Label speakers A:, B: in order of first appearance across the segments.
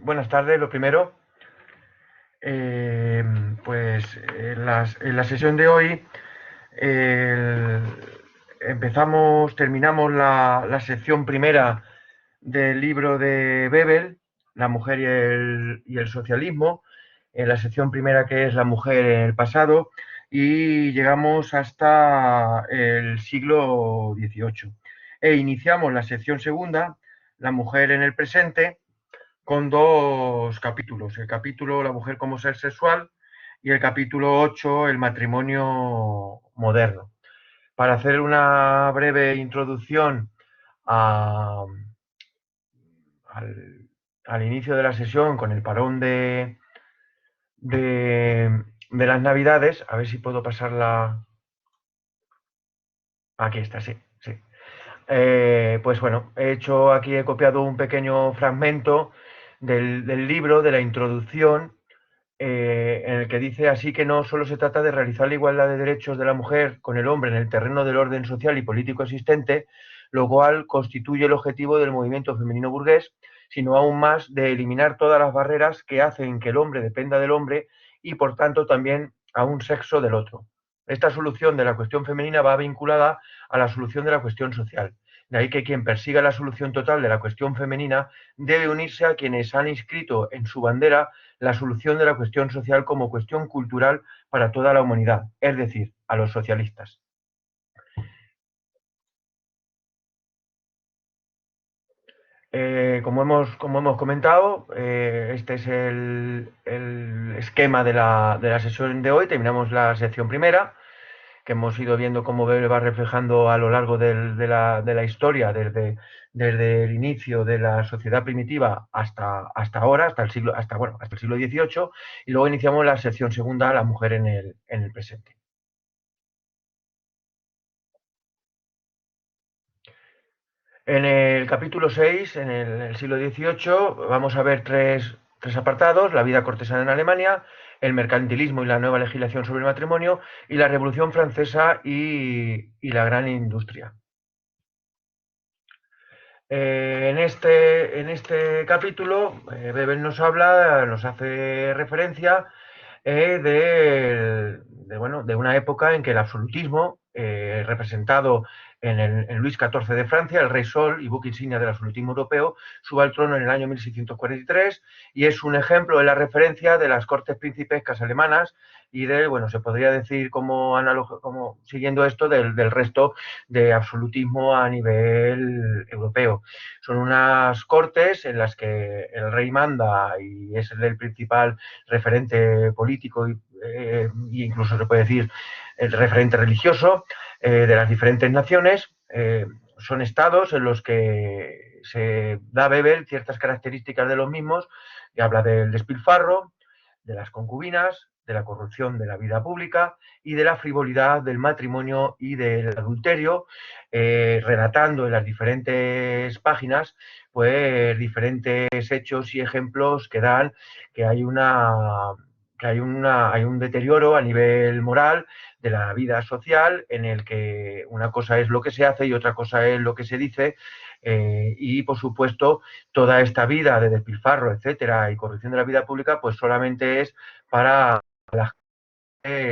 A: Buenas tardes, lo primero. En la sesión de hoy eh, terminamos la sección primera del libro de Bebel, La mujer y el socialismo, en la sección primera que es La mujer en el pasado, y llegamos hasta el siglo XVIII. E iniciamos la sección segunda, La mujer en el presente, con dos capítulos. El capítulo La mujer como ser sexual y el capítulo 8 El matrimonio moderno. Para hacer una breve introducción a, al, al, inicio de la sesión con el parón de las Navidades, a ver si puedo pasarla. Aquí está, sí, sí. Pues bueno, he copiado un pequeño fragmento del libro, de la introducción, en el que dice así que no solo se trata de realizar la igualdad de derechos de la mujer con el hombre en el terreno del orden social y político existente, lo cual constituye el objetivo del movimiento femenino burgués, sino aún más de eliminar todas las barreras que hacen que el hombre dependa del hombre y por tanto también a un sexo del otro. Esta solución de la cuestión femenina va vinculada a la solución de la cuestión social. De ahí que quien persiga la solución total de la cuestión femenina debe unirse a quienes han inscrito en su bandera la solución de la cuestión social como cuestión cultural para toda la humanidad, es decir, a los socialistas. Como hemos comentado, este es el esquema de la sesión de hoy. Terminamos la sección primera, que hemos ido viendo cómo Weber va reflejando a lo largo de la historia, desde el inicio de la sociedad primitiva hasta ahora, hasta el siglo XVIII, y luego iniciamos la sección segunda, la mujer en el presente. En el capítulo 6, en el siglo XVIII, vamos a ver tres apartados: la vida cortesana en Alemania, el mercantilismo y la nueva legislación sobre el matrimonio, y la Revolución Francesa y la gran industria. En este capítulo, Bebel nos hace referencia de una época en que el absolutismo, representado en Luis XIV de Francia, el rey Sol y buque insignia del absolutismo europeo, sube al trono en el año 1643 y es un ejemplo de la referencia de las cortes principescas alemanas y se podría decir como siguiendo esto del resto de absolutismo a nivel europeo. Son unas cortes en las que el rey manda y es el principal referente político y incluso se puede decir el referente religioso de las diferentes naciones. Son estados en los que se da a Bebel ciertas características de los mismos, que habla del despilfarro, de las concubinas, de la corrupción de la vida pública y de la frivolidad del matrimonio y del adulterio, relatando en las diferentes páginas pues diferentes hechos y ejemplos que dan que hay un deterioro a nivel moral de la vida social, en el que una cosa es lo que se hace y otra cosa es lo que se dice, y por supuesto toda esta vida de despilfarro, etcétera, y corrupción de la vida pública, pues solamente es para las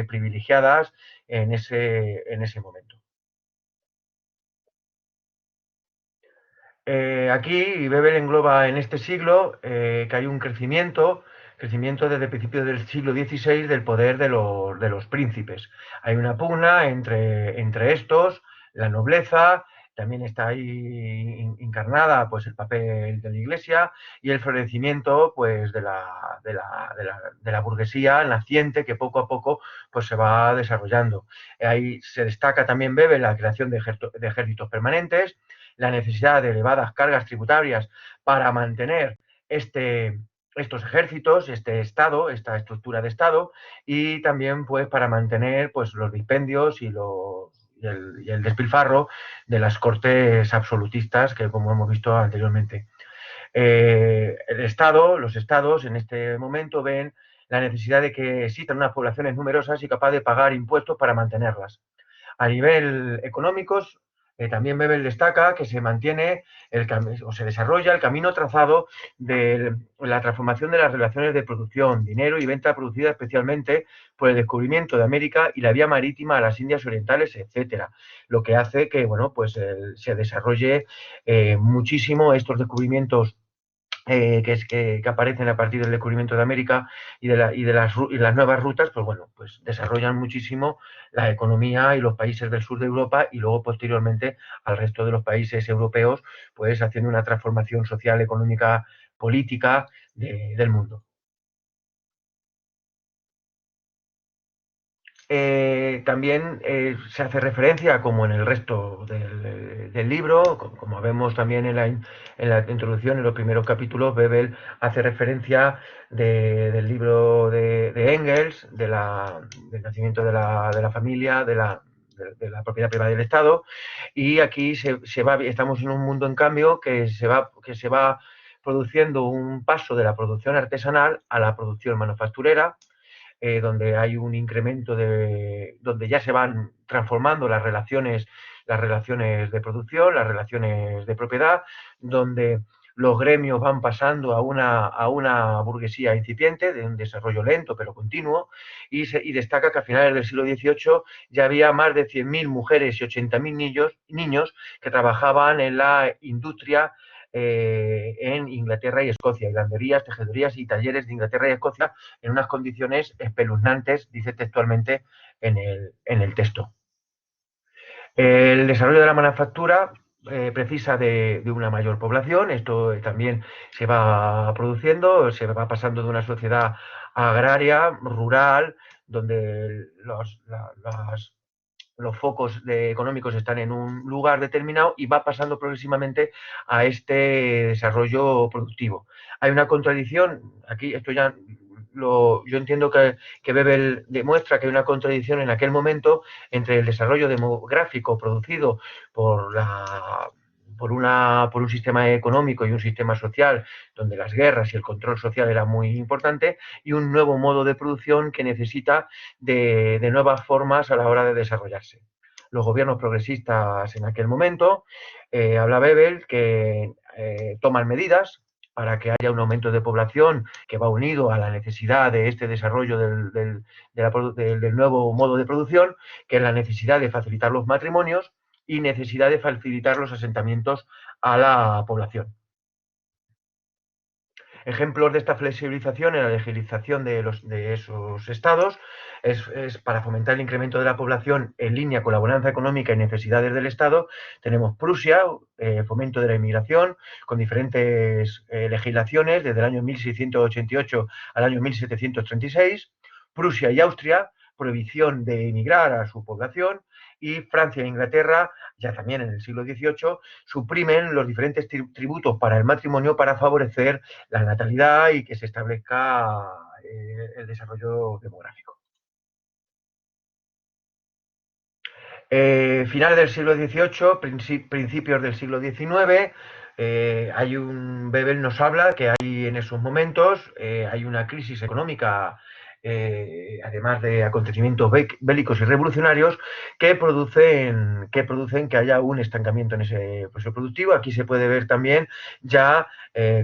A: privilegiadas en ese momento. Aquí Weber engloba en este siglo que hay un crecimiento desde principios del siglo XVI del poder de los príncipes. Hay una pugna entre estos, la nobleza, también está ahí encarnada pues, el papel de la Iglesia y el florecimiento pues, de la burguesía naciente que poco a poco pues, se va desarrollando. Ahí se destaca también Weber la creación de ejércitos permanentes, la necesidad de elevadas cargas tributarias para mantener estos ejércitos, este Estado, esta estructura de Estado, y también pues para mantener pues los dispendios y el despilfarro de las cortes absolutistas que como hemos visto anteriormente. Los estados en este momento ven la necesidad de que existan unas poblaciones numerosas y capaces de pagar impuestos para mantenerlas. A nivel económico, También Bebel destaca que se mantiene o se desarrolla el camino trazado de la transformación de las relaciones de producción, dinero y venta producida especialmente por el descubrimiento de América y la vía marítima a las Indias Orientales, etcétera. Lo que hace que, bueno, pues se desarrolle muchísimo estos descubrimientos que aparecen a partir del descubrimiento de América y las nuevas rutas, pues bueno, pues desarrollan muchísimo la economía y los países del sur de Europa y luego posteriormente al resto de los países europeos, pues haciendo una transformación social, económica, política del mundo. También se hace referencia, como en el resto del libro, como vemos también en la introducción, en los primeros capítulos, Bebel hace referencia del libro de Engels, del nacimiento de la familia, de la propiedad privada del Estado, y aquí estamos en un mundo, en cambio, que se va produciendo un paso de la producción artesanal a la producción manufacturera, donde hay un incremento donde ya se van transformando las relaciones de producción, las relaciones de propiedad, donde los gremios van pasando a una burguesía incipiente, de un desarrollo lento pero continuo, y destaca que a finales del siglo XVIII ya había más de 100.000 mujeres y 80.000 niños que trabajaban en la industria en Inglaterra y Escocia, y lavanderías, tejedorías y talleres de Inglaterra y Escocia en unas condiciones espeluznantes, dice textualmente en el texto. El desarrollo de la manufactura precisa de una mayor población, esto también se va produciendo, se va pasando de una sociedad agraria, rural, donde los focos económicos están en un lugar determinado y va pasando progresivamente a este desarrollo productivo. Hay una contradicción, aquí esto ya yo entiendo que Bebel demuestra que hay una contradicción en aquel momento entre el desarrollo demográfico producido por por un sistema económico y un sistema social donde las guerras y el control social era muy importante, y un nuevo modo de producción que necesita de nuevas formas a la hora de desarrollarse. Los gobiernos progresistas en aquel momento, habla Bebel, que toman medidas para que haya un aumento de población que va unido a la necesidad de este desarrollo del nuevo modo de producción, que es la necesidad de facilitar los matrimonios y necesidad de facilitar los asentamientos a la población. Ejemplos de esta flexibilización en la legislación de esos estados es para fomentar el incremento de la población en línea con la bonanza económica y necesidades del Estado. Tenemos Prusia, fomento de la inmigración, con diferentes legislaciones desde el año 1688 al año 1736. Prusia y Austria, prohibición de emigrar a su población. Y Francia e Inglaterra, ya también en el siglo XVIII, suprimen los diferentes tributos para el matrimonio para favorecer la natalidad y que se establezca el desarrollo demográfico. Finales del siglo XVIII, principios del siglo XIX, Bebel nos habla que hay en esos momentos, hay una crisis económica, además de acontecimientos bélicos y revolucionarios, que producen que haya un estancamiento en ese proceso productivo. Aquí se puede ver también ya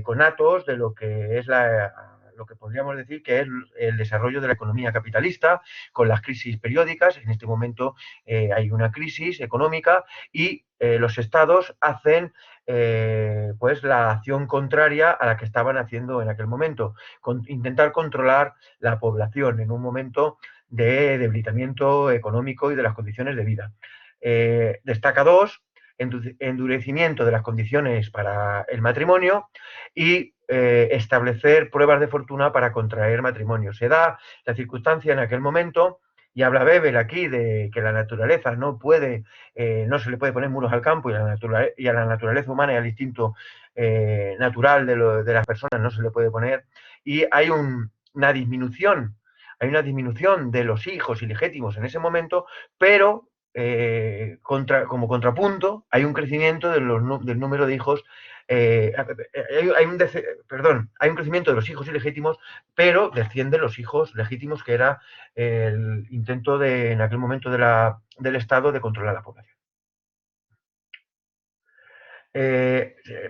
A: conatos de lo que es lo que podríamos decir que es el desarrollo de la economía capitalista, con las crisis periódicas. En este momento hay una crisis económica y los estados hacen pues la acción contraria a la que estaban haciendo en aquel momento, intentar controlar la población en un momento de debilitamiento económico y de las condiciones de vida. Destaca dos: endurecimiento de las condiciones para el matrimonio y establecer pruebas de fortuna para contraer matrimonio. Se da la circunstancia en aquel momento, y habla Bebel aquí de que la naturaleza no se le puede poner muros al campo, y a la naturaleza humana y al instinto natural de las personas no se le puede poner, y hay una disminución de los hijos ilegítimos en ese momento, pero como contrapunto hay un crecimiento del número de hijos, hay un crecimiento de los hijos ilegítimos, pero descienden los hijos legítimos, que era el intento en aquel momento del Estado de controlar la población.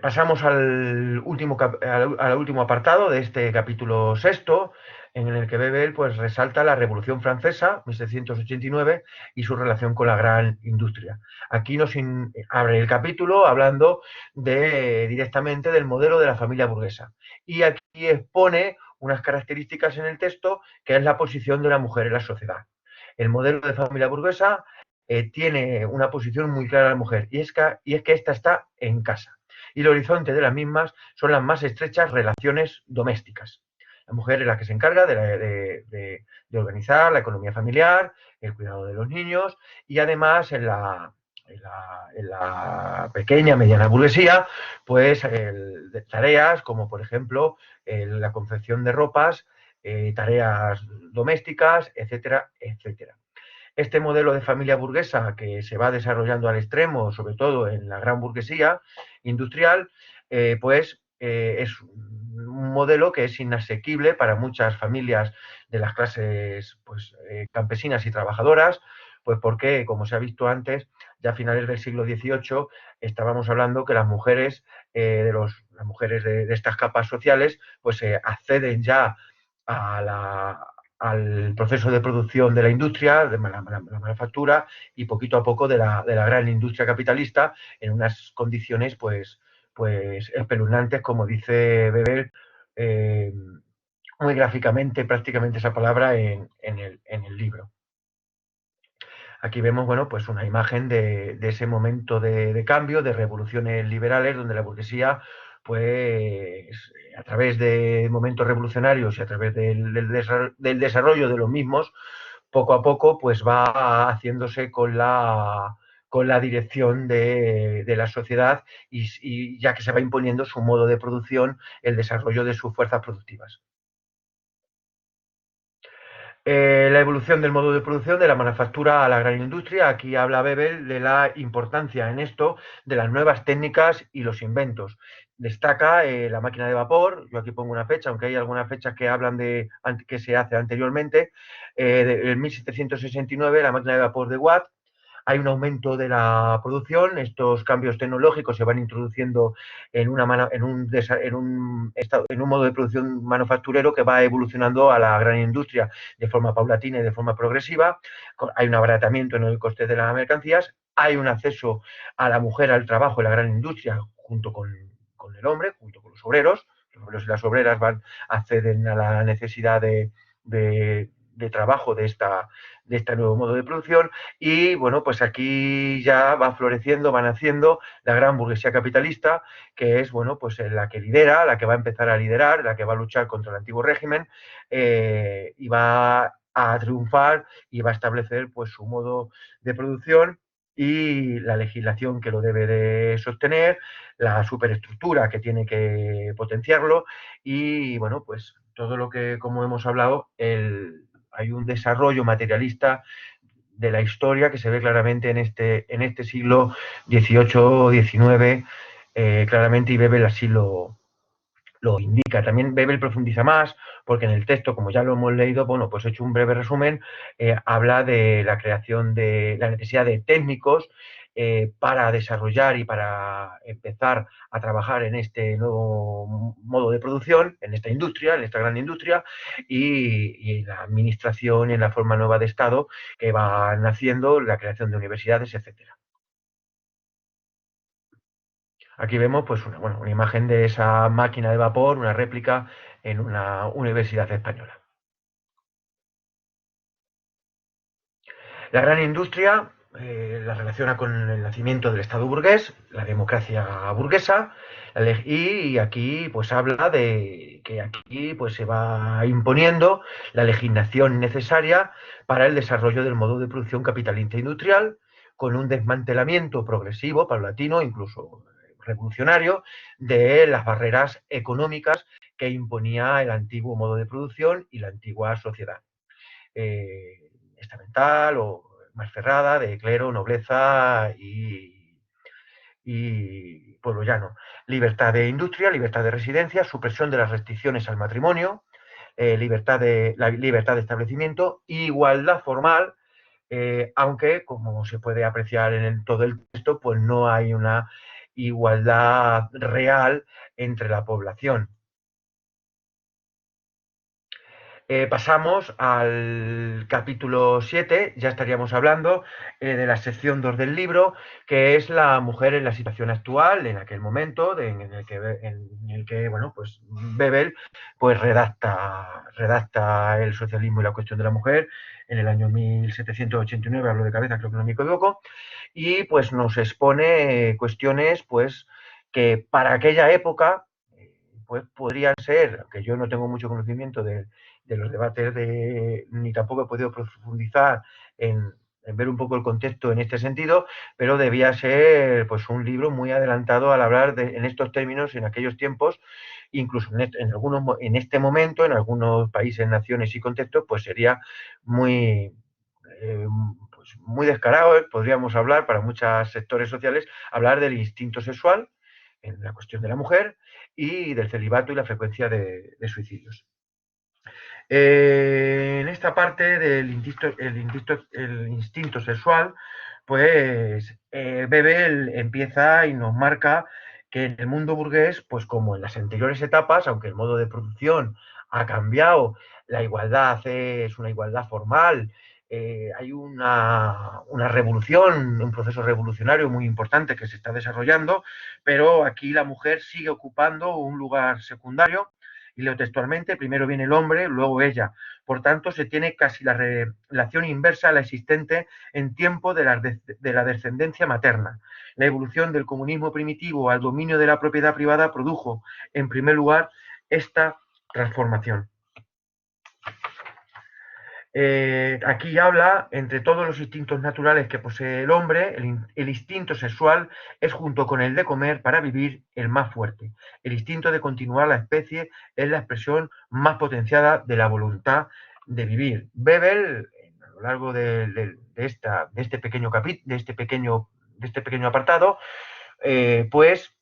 A: Pasamos al último apartado de este capítulo sexto, en el que Bebel pues, resalta la Revolución Francesa, 1789, y su relación con la gran industria. Aquí abre el capítulo hablando directamente del modelo de la familia burguesa. Y aquí expone unas características en el texto, que es la posición de la mujer en la sociedad. El modelo de familia burguesa tiene una posición muy clara la mujer, y es que ésta está en casa. Y el horizonte de las mismas son las más estrechas relaciones domésticas. La mujer es la que se encarga de organizar la economía familiar, el cuidado de los niños, y además en la pequeña, mediana burguesía, pues tareas como, por ejemplo, la confección de ropas, tareas domésticas, etcétera, etcétera. Este modelo de familia burguesa que se va desarrollando al extremo, sobre todo en la gran burguesía industrial, es un modelo que es inasequible para muchas familias de las clases campesinas y trabajadoras, pues porque, como se ha visto antes, ya a finales del siglo XVIII estábamos hablando que las mujeres, las mujeres de estas capas sociales, pues acceden ya a al proceso de producción de la industria, de la manufactura, y poquito a poco de la gran industria capitalista, en unas condiciones pues espeluznantes, como dice Weber, eh, muy gráficamente, prácticamente esa palabra en el libro. Aquí vemos, bueno, pues una imagen de ese momento de cambio, de revoluciones liberales, donde la burguesía, pues, a través de momentos revolucionarios y a través del desarrollo de los mismos, poco a poco, pues va haciéndose con la dirección de la sociedad, y ya que se va imponiendo su modo de producción, el desarrollo de sus fuerzas productivas. La evolución del modo de producción de la manufactura a la gran industria. Aquí habla Bebel de la importancia en esto de las nuevas técnicas y los inventos. Destaca la máquina de vapor. Yo aquí pongo una fecha, aunque hay algunas fechas que hablan de que se hace anteriormente. En 1769, la máquina de vapor de Watt. Hay un aumento de la producción. Estos cambios tecnológicos se van introduciendo en un modo de producción manufacturero que va evolucionando a la gran industria de forma paulatina y de forma progresiva. Hay un abaratamiento en el coste de las mercancías, hay un acceso a la mujer al trabajo en la gran industria junto con el hombre, junto con los obreros. Los obreros y las obreras acceden a la necesidad de trabajo de este nuevo modo de producción, y bueno, pues aquí ya va floreciendo, va naciendo la gran burguesía capitalista, que es, bueno, pues la que lidera, la que va a empezar a liderar, la que va a luchar contra el antiguo régimen, y va a triunfar y va a establecer pues su modo de producción y la legislación que lo debe de sostener, la superestructura que tiene que potenciarlo, y bueno, pues todo lo que, como hemos hablado, hay un desarrollo materialista de la historia que se ve claramente en este siglo XVIII-XIX, claramente, y Bebel así lo indica. También Bebel profundiza más, porque en el texto, como ya lo hemos leído, bueno, pues he hecho un breve resumen, habla de la creación de la necesidad de técnicos para desarrollar y para empezar a trabajar en este nuevo modo de producción, en esta industria, en esta gran industria, y en la administración y en la forma nueva de Estado que va naciendo, la creación de universidades, etcétera. Aquí vemos pues una imagen de esa máquina de vapor, una réplica en una universidad española. La gran industria la relaciona con el nacimiento del Estado burgués, la democracia burguesa, y aquí pues habla de que aquí pues se va imponiendo la legislación necesaria para el desarrollo del modo de producción capitalista industrial, con un desmantelamiento progresivo, paulatino, incluso revolucionario, de las barreras económicas que imponía el antiguo modo de producción y la antigua sociedad estamental o más cerrada, de clero, nobleza y pueblo llano. Libertad de industria, libertad de residencia, supresión de las restricciones al matrimonio, la libertad de establecimiento, igualdad formal, aunque, como se puede apreciar en todo el texto, pues no hay una igualdad real entre la población. Pasamos al capítulo 7, ya estaríamos hablando de la sección 2 del libro, que es la mujer en la situación actual, en aquel momento, en el que bueno, pues Bebel pues redacta el socialismo y la cuestión de la mujer en el año 1789, hablo de cabeza, creo que no me equivoco, y pues nos expone cuestiones pues que para aquella época pues podrían ser, que yo no tengo mucho conocimiento de los debates ni tampoco he podido profundizar en ver un poco el contexto en este sentido, pero debía ser pues un libro muy adelantado al hablar en estos términos en aquellos tiempos, incluso en este momento, en algunos países, naciones y contextos, pues sería muy, pues muy descarado, podríamos hablar para muchos sectores sociales, hablar del instinto sexual en la cuestión de la mujer y del celibato y la frecuencia de suicidios. En esta parte del el instinto sexual, pues Bebel empieza y nos marca que en el mundo burgués, pues como en las anteriores etapas, aunque el modo de producción ha cambiado, la igualdad es una igualdad formal, hay una revolución, un proceso revolucionario muy importante que se está desarrollando, pero aquí la mujer sigue ocupando un lugar secundario y leo textualmente, primero viene el hombre, luego ella. Por tanto, se tiene casi la relación inversa a la existente en tiempo de la descendencia materna. La evolución del comunismo primitivo al dominio de la propiedad privada produjo, en primer lugar, esta transformación. Aquí habla, entre todos los instintos naturales que posee el hombre, el instinto sexual es, junto con el de comer para vivir, el más fuerte. El instinto de continuar la especie es la expresión más potenciada de la voluntad de vivir. Bebel, a lo largo de este pequeño apartado, pues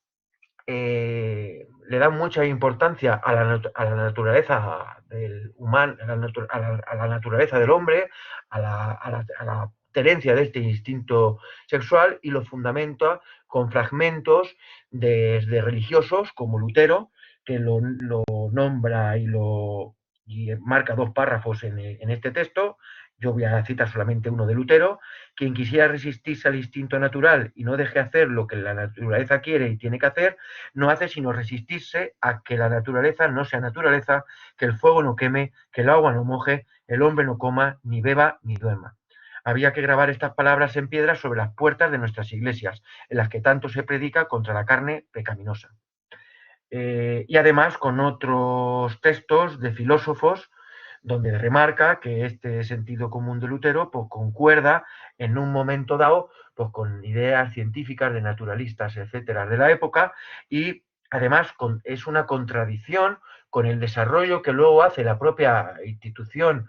A: le da mucha importancia a la naturaleza del humano, a la naturaleza del hombre, a la tenencia de este instinto sexual y lo fundamenta con fragmentos de religiosos como Lutero, que lo nombra y marca dos párrafos en este texto. Yo voy a citar solamente uno de Lutero. Quien quisiera resistirse al instinto natural y no deje hacer lo que la naturaleza quiere y tiene que hacer, no hace sino resistirse a que la naturaleza no sea naturaleza, que el fuego no queme, que el agua no moje, el hombre no coma, ni beba, ni duerma. Había que grabar estas palabras en piedra sobre las puertas de nuestras iglesias, en las que tanto se predica contra la carne pecaminosa. Y además con otros textos de filósofos donde remarca que este sentido común de Lutero pues, concuerda en un momento dado pues, con ideas científicas de naturalistas, etcétera, de la época, y además es una contradicción con el desarrollo que luego hace la propia institución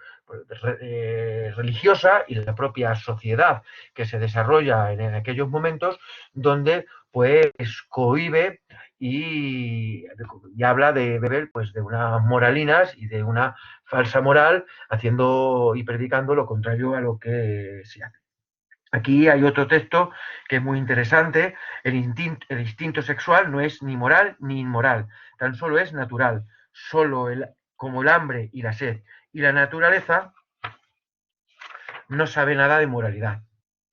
A: religiosa y la propia sociedad que se desarrolla en aquellos momentos, donde pues cohíbe y habla de Bebel pues de unas moralinas y de una falsa moral, haciendo y predicando lo contrario a lo que se hace. Aquí hay otro texto que es muy interesante. El instinto sexual no es ni moral ni inmoral, tan solo es natural, como el hambre y la sed. Y la naturaleza no sabe nada de moralidad,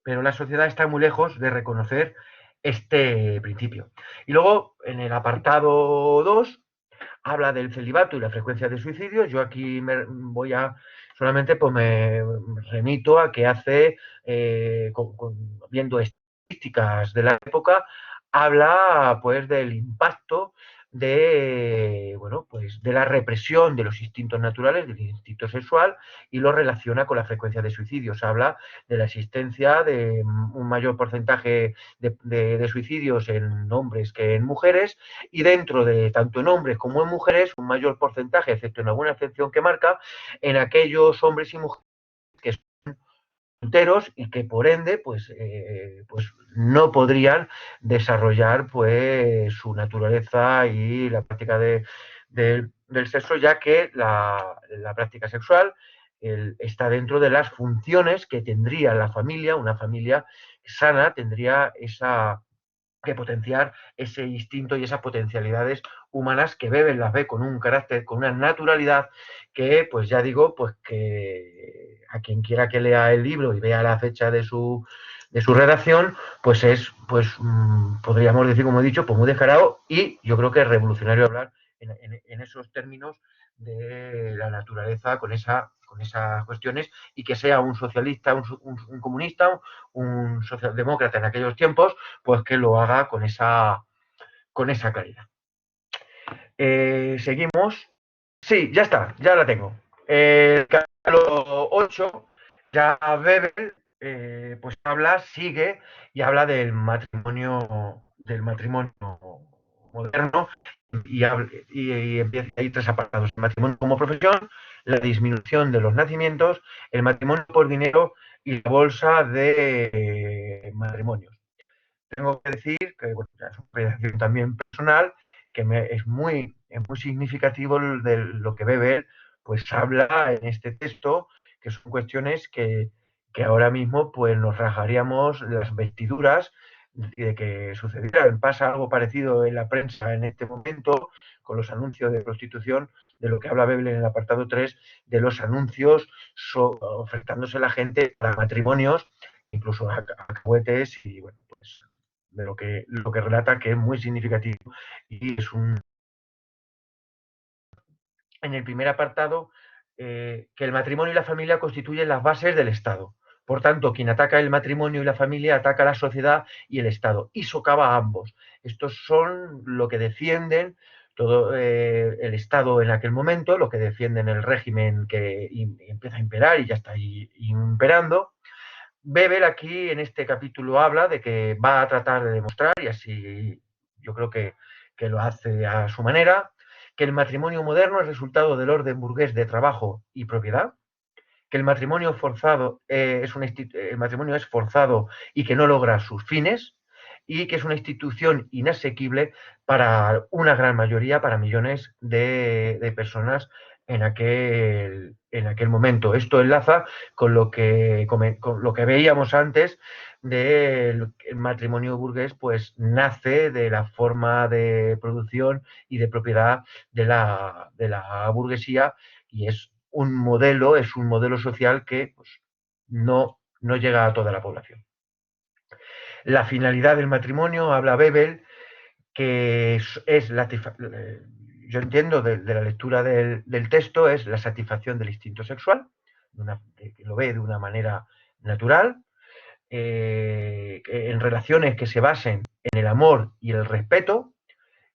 A: pero la sociedad está muy lejos de reconocer este principio. Y luego, en el apartado 2, habla del celibato y la frecuencia de suicidios. Yo aquí solamente pues me remito a que hace, viendo estadísticas de la época, habla pues del impacto bueno, pues de la represión de los instintos naturales, del instinto sexual, y lo relaciona con la frecuencia de suicidios. Habla de la existencia de un mayor porcentaje de suicidios en hombres que en mujeres, y dentro de tanto en hombres como en mujeres, un mayor porcentaje, excepto en alguna excepción que marca, en aquellos hombres y mujeres que son solteros y que por ende pues no podrían desarrollar pues su naturaleza y la práctica del sexo, ya que la práctica sexual está dentro de las funciones que tendría la familia. Una familia sana tendría que potenciar ese instinto y esas potencialidades humanas que Bebel las ve con un carácter, con una naturalidad que, pues ya digo, pues que a quien quiera que lea el libro y vea la fecha de su redacción, pues es, pues podríamos decir, como he dicho, pues muy descarado, y yo creo que es revolucionario hablar en esos términos de la naturaleza con esas cuestiones, y que sea un socialista, un comunista, un socialdemócrata en aquellos tiempos, pues que lo haga con esa claridad. Seguimos. Sí, ya está, ya la tengo. El capítulo 8, ya Weber pues sigue y habla del matrimonio moderno, y empieza ahí tres apartados: el matrimonio como profesión, la disminución de los nacimientos, el matrimonio por dinero y la bolsa de matrimonios. Tengo que decir que, bueno, es una apreciación también personal, que es muy significativo de lo que Weber pues habla en este texto, que son cuestiones que ahora mismo pues nos rajaríamos las vestiduras de que sucediera. Pasa algo parecido en la prensa en este momento con los anuncios de prostitución, de lo que habla Weber en el apartado 3, de los anuncios ofertándose a la gente para matrimonios, incluso a cahuetes, y bueno, pues de lo que relata, que es muy significativo, y es en el primer apartado, que el matrimonio y la familia constituyen las bases del Estado. Por tanto, quien ataca el matrimonio y la familia ataca a la sociedad y el Estado, y socava a ambos. Estos son lo que defienden todo el Estado en aquel momento, lo que defienden el régimen que empieza a imperar y ya está ahí imperando. Bebel aquí en este capítulo habla de que va a tratar de demostrar, y así yo creo que lo hace a su manera, que el matrimonio moderno es resultado del orden burgués de trabajo y propiedad, que el matrimonio forzado el matrimonio es forzado y que no logra sus fines, y que es una institución inasequible para una gran mayoría, para millones de personas en aquel momento. Esto enlaza con lo que veíamos antes del matrimonio burgués, pues nace de la forma de producción y de propiedad de la burguesía, y es un modelo social que pues, no llega a toda la población. La finalidad del matrimonio, habla Bebel, que yo entiendo de la lectura del texto, es la satisfacción del instinto sexual, que lo ve de una manera natural, en relaciones que se basen en el amor y el respeto,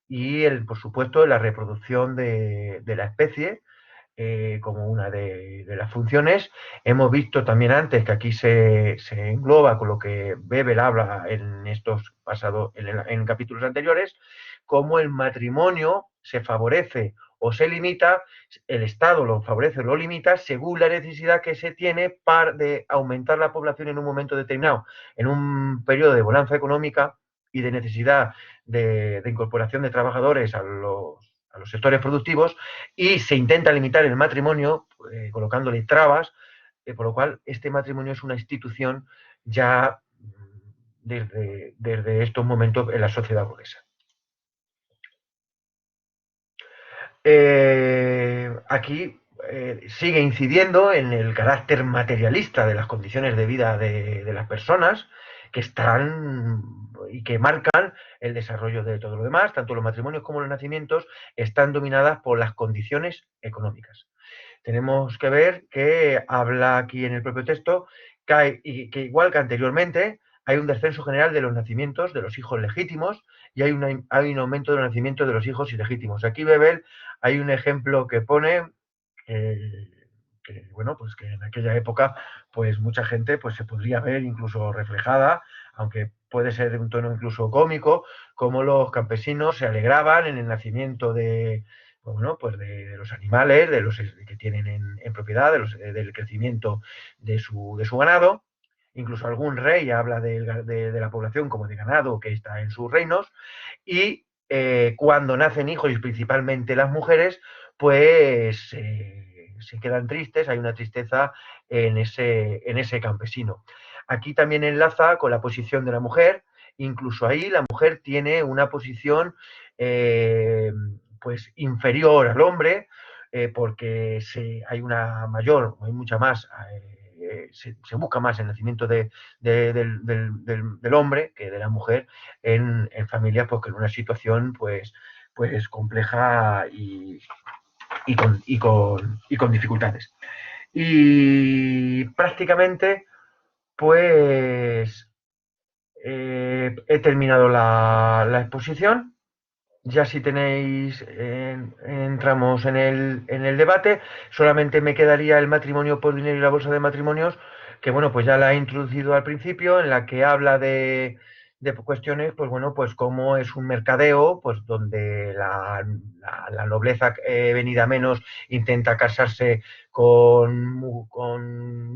A: y por supuesto, la reproducción de la especie, como una de las funciones. Hemos visto también antes que aquí se engloba con lo que Bebel habla en capítulos anteriores, cómo el matrimonio se favorece o se limita, el Estado lo favorece o lo limita según la necesidad que se tiene de aumentar la población en un momento determinado, en un periodo de bonanza económica y de necesidad de incorporación de trabajadores a los sectores productivos, y se intenta limitar el matrimonio colocándole trabas, por lo cual este matrimonio es una institución ya desde estos momentos en la sociedad burguesa. Aquí sigue incidiendo en el carácter materialista de las condiciones de vida de las personas, que están y que marcan el desarrollo de todo lo demás. Tanto los matrimonios como los nacimientos están dominadas por las condiciones económicas. Tenemos que ver que habla aquí en el propio texto que igual que anteriormente, hay un descenso general de los nacimientos de los hijos legítimos, y hay un aumento de los nacimientos de los hijos ilegítimos. Aquí Bebel hay un ejemplo que pone bueno, pues que en aquella época pues mucha gente pues se podría ver incluso reflejada, aunque puede ser de un tono incluso cómico, como los campesinos se alegraban en el nacimiento bueno, pues de los animales, de los que tienen en propiedad, del crecimiento de su ganado. Incluso algún rey habla de la población como de ganado que está en sus reinos, y cuando nacen hijos, y principalmente las mujeres, pues se quedan tristes, hay una tristeza en ese campesino. Aquí también enlaza con la posición de la mujer incluso ahí la mujer tiene una posición pues inferior al hombre, porque hay mucha más, se busca más el nacimiento del hombre que de la mujer en familias pues, en una situación pues compleja y con dificultades. Y prácticamente, pues, he terminado la exposición. Ya si tenéis, entramos en el debate. Solamente me quedaría el matrimonio por dinero y la bolsa de matrimonios, que bueno, pues ya la he introducido al principio, en la que habla de cuestiones, pues bueno, pues cómo es un mercadeo, pues donde la nobleza venida menos intenta casarse con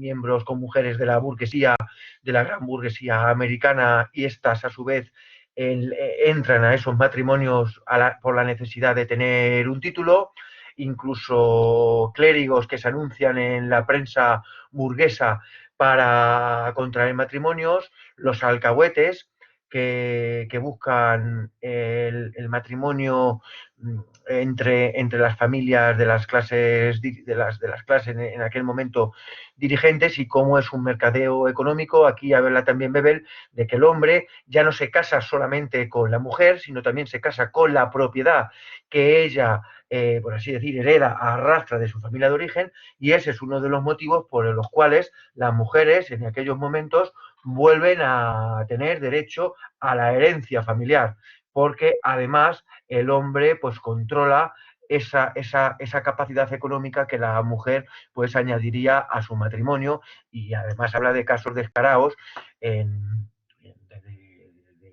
A: miembros, con mujeres de la burguesía, de la gran burguesía americana, y estas a su vez entran a esos matrimonios por la necesidad de tener un título, incluso clérigos que se anuncian en la prensa burguesa para contraer matrimonios, los alcahuetes que buscan el matrimonio entre las familias de las clases de las clases en aquel momento dirigentes, y cómo es un mercadeo económico. Aquí habla también Bebel de que el hombre ya no se casa solamente con la mujer, sino también se casa con la propiedad que ella, por así decir, hereda, arrastra de su familia de origen, y ese es uno de los motivos por los cuales las mujeres en aquellos momentos vuelven a tener derecho a la herencia familiar, porque además el hombre pues controla esa capacidad económica que la mujer pues añadiría a su matrimonio. Y además habla de casos descarados de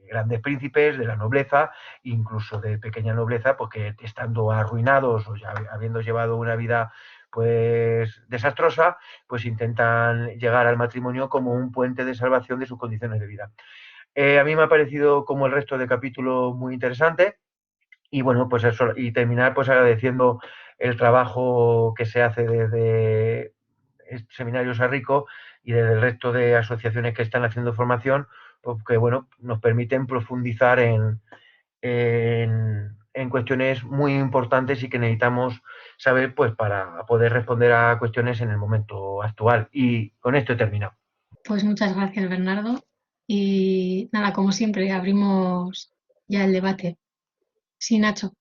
A: grandes príncipes, de la nobleza, incluso de pequeña nobleza, porque estando arruinados o ya habiendo llevado una vida pues desastrosa, pues intentan llegar al matrimonio como un puente de salvación de sus condiciones de vida. A mí me ha parecido, como el resto de capítulo, muy interesante. Y bueno, pues eso, y terminar pues agradeciendo el trabajo que se hace desde Seminarios a Rico y desde el resto de asociaciones que están haciendo formación, porque bueno, nos permiten profundizar en cuestiones muy importantes y que necesitamos saber pues para poder responder a cuestiones en el momento actual. Y con esto he terminado.
B: Pues muchas gracias, Bernardo. Y nada, como siempre, abrimos ya el debate. Sí, Nacho.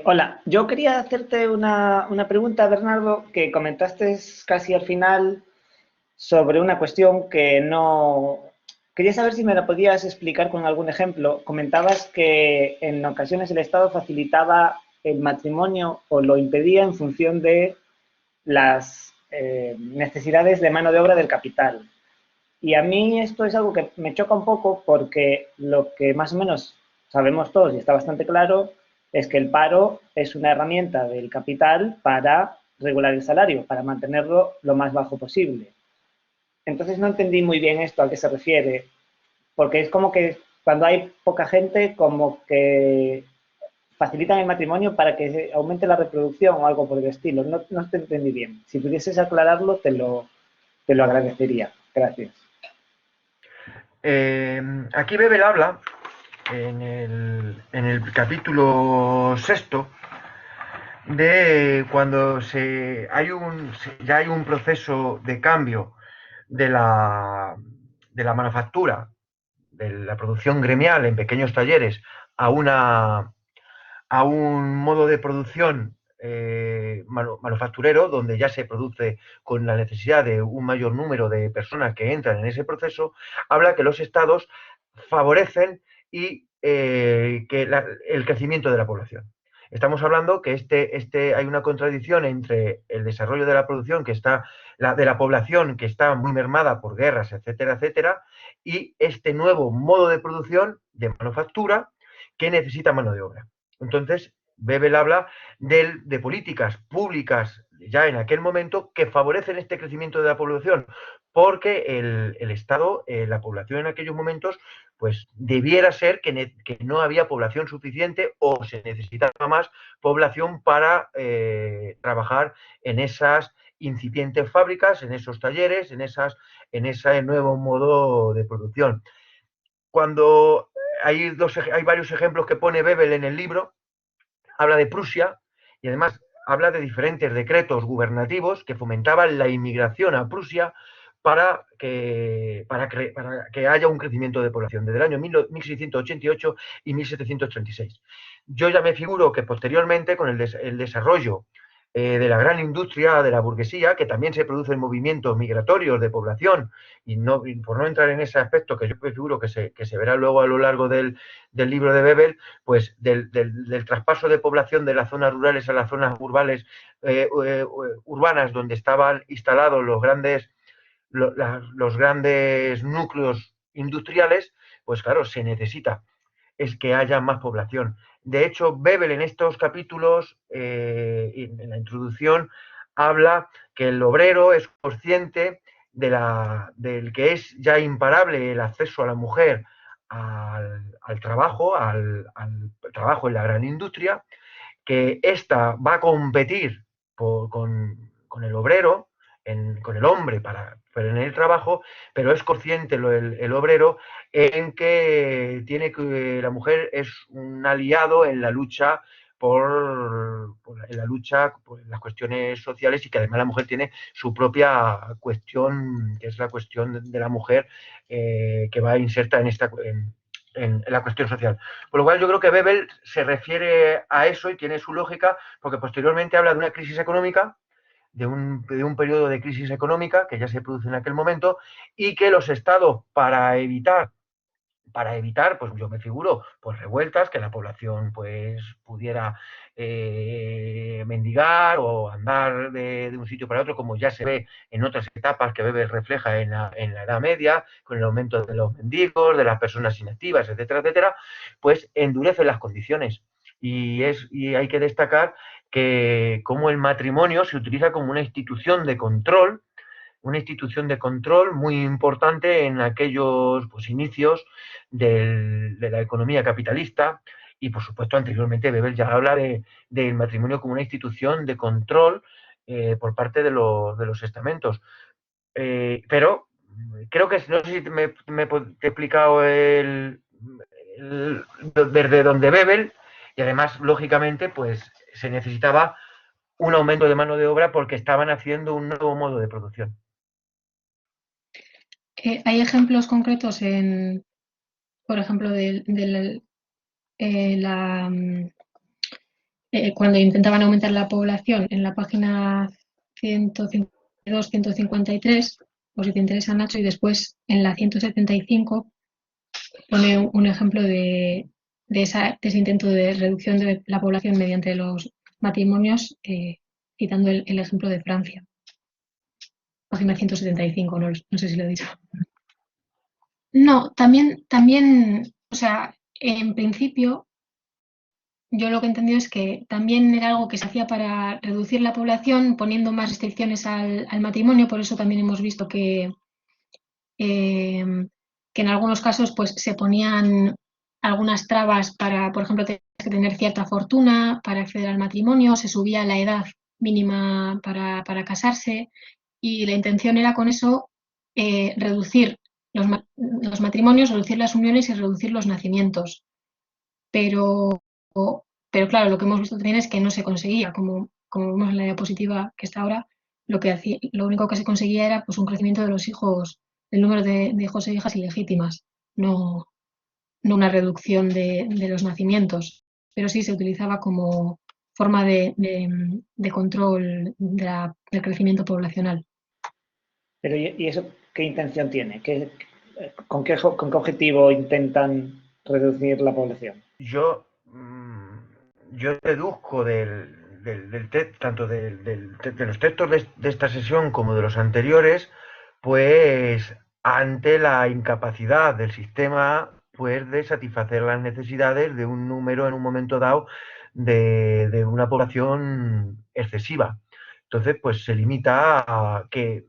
C: Hola, yo quería hacerte una pregunta, Bernardo, que comentaste casi al final sobre una cuestión que no... Quería saber si me la podías explicar con algún ejemplo. Comentabas que en ocasiones el Estado facilitaba el matrimonio o lo impedía en función de las necesidades de mano de obra del capital. Y a mí esto es algo que me choca un poco porque lo que más o menos sabemos todos y está bastante claro es que el paro es una herramienta del capital para regular el salario, para mantenerlo lo más bajo posible. Entonces no entendí muy bien esto a qué se refiere, porque es como que cuando hay poca gente, como que facilitan el matrimonio para que aumente la reproducción o algo por el estilo. No, no te entendí bien. Si pudieses aclararlo, te lo agradecería. Gracias.
A: Aquí Bebel habla en el capítulo sexto de cuando ya hay un proceso de cambio de la manufactura, de la producción gremial en pequeños talleres, a un modo de producción manufacturero, donde ya se produce con la necesidad de un mayor número de personas que entran en ese proceso. Habla que los estados favorecen el crecimiento de la población. Estamos hablando que hay una contradicción entre el desarrollo de la producción de la población, que está muy mermada por guerras, etcétera, etcétera, y este nuevo modo de producción de manufactura que necesita mano de obra. Entonces, Bebel habla de políticas públicas ya en aquel momento que favorecen este crecimiento de la población, porque el Estado, la población en aquellos momentos, pues debiera ser que no había población suficiente o se necesitaba más población para trabajar en esas incipientes fábricas, en esos talleres, en ese nuevo modo de producción. Cuando hay varios ejemplos que pone Bebel en el libro, habla de Prusia y además habla de diferentes decretos gubernativos que fomentaban la inmigración a Prusia para que haya un crecimiento de población desde el año 1688 y 1736. Yo ya me figuro que posteriormente, con el desarrollo de la gran industria, de la burguesía, que también se producen movimientos migratorios de población, y por no entrar en ese aspecto que yo me figuro que se verá luego a lo largo del libro de Bebel, pues del traspaso de población de las zonas rurales a las zonas urbanas donde estaban instalados los grandes núcleos industriales, pues claro, se necesita es que haya más población. De hecho, Bebel en estos capítulos, en la introducción, habla que el obrero es consciente del que es ya imparable el acceso a la mujer al trabajo en la gran industria, que ésta va a competir con el obrero, con el hombre para en el trabajo, pero es consciente el obrero en que la mujer es un aliado en la lucha por las cuestiones sociales, y que además la mujer tiene su propia cuestión, que es la cuestión de la mujer, que va inserta en la cuestión social. Por lo cual yo creo que Bebel se refiere a eso y tiene su lógica, porque posteriormente habla de una crisis económica, de un periodo de crisis económica que ya se produce en aquel momento, y que los estados, para evitar, pues yo me figuro, pues revueltas, que la población pues pudiera mendigar o andar de un sitio para otro, como ya se ve en otras etapas que Bebel refleja en la Edad Media, con el aumento de los mendigos, de las personas inactivas, etcétera, etcétera, pues endurecen las condiciones. Y hay que destacar que como el matrimonio se utiliza como una institución de control muy importante en aquellos inicios de la economía capitalista. Y por supuesto anteriormente Bebel ya habla del matrimonio como una institución de control por parte de los estamentos. Pero creo que, no sé si te he explicado desde donde Bebel, y además lógicamente pues se necesitaba un aumento de mano de obra porque estaban haciendo un nuevo modo de producción.
B: ¿Hay ejemplos concretos por ejemplo, cuando intentaban aumentar la población en la página 152, 153, o si te interesa, Nacho, y después en la 175 pone un ejemplo de ese intento de reducción de la población mediante los matrimonios, citando el ejemplo de Francia. Página 175, no sé si lo he dicho. No, también, o sea, en principio, yo lo que he entendido es que también era algo que se hacía para reducir la población, poniendo más restricciones al matrimonio. Por eso también hemos visto que en algunos casos pues, se ponían algunas trabas para, por ejemplo, tener que tener cierta fortuna para acceder al matrimonio, se subía la edad mínima para casarse, y la intención era con eso reducir los matrimonios, reducir las uniones y reducir los nacimientos. Pero claro, lo que hemos visto también es que no se conseguía, como vemos en la diapositiva que está ahora, lo único que se conseguía era pues, un crecimiento de los hijos, del número de hijos e hijas ilegítimas, no una reducción de los nacimientos, pero sí se utilizaba como forma de control del crecimiento poblacional.
C: Pero ¿y eso qué intención tiene? ¿Con qué objetivo intentan reducir la población?
A: Yo deduzco tanto de los textos de esta sesión como de los anteriores, pues ante la incapacidad del sistema pues, de satisfacer las necesidades de un número en un momento dado de una población excesiva. Entonces, pues se limita a que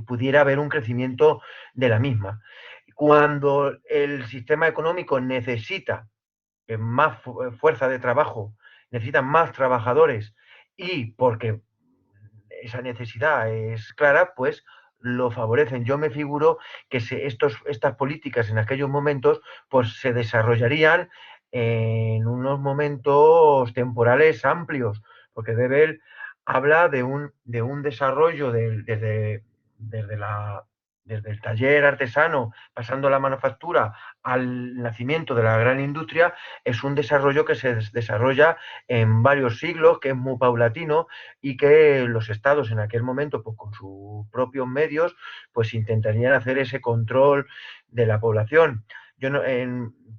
A: pudiera haber un crecimiento de la misma. Cuando el sistema económico necesita más fuerza de trabajo, necesita más trabajadores, y porque esa necesidad es clara, pues lo favorecen. Yo me figuro que estas políticas en aquellos momentos pues se desarrollarían en unos momentos temporales amplios, porque Bebel habla de un desarrollo desde desde el taller artesano, pasando a la manufactura, al nacimiento de la gran industria, es un desarrollo que se desarrolla en varios siglos, que es muy paulatino y que los estados en aquel momento, pues con sus propios medios, pues intentarían hacer ese control de la población. Yo no,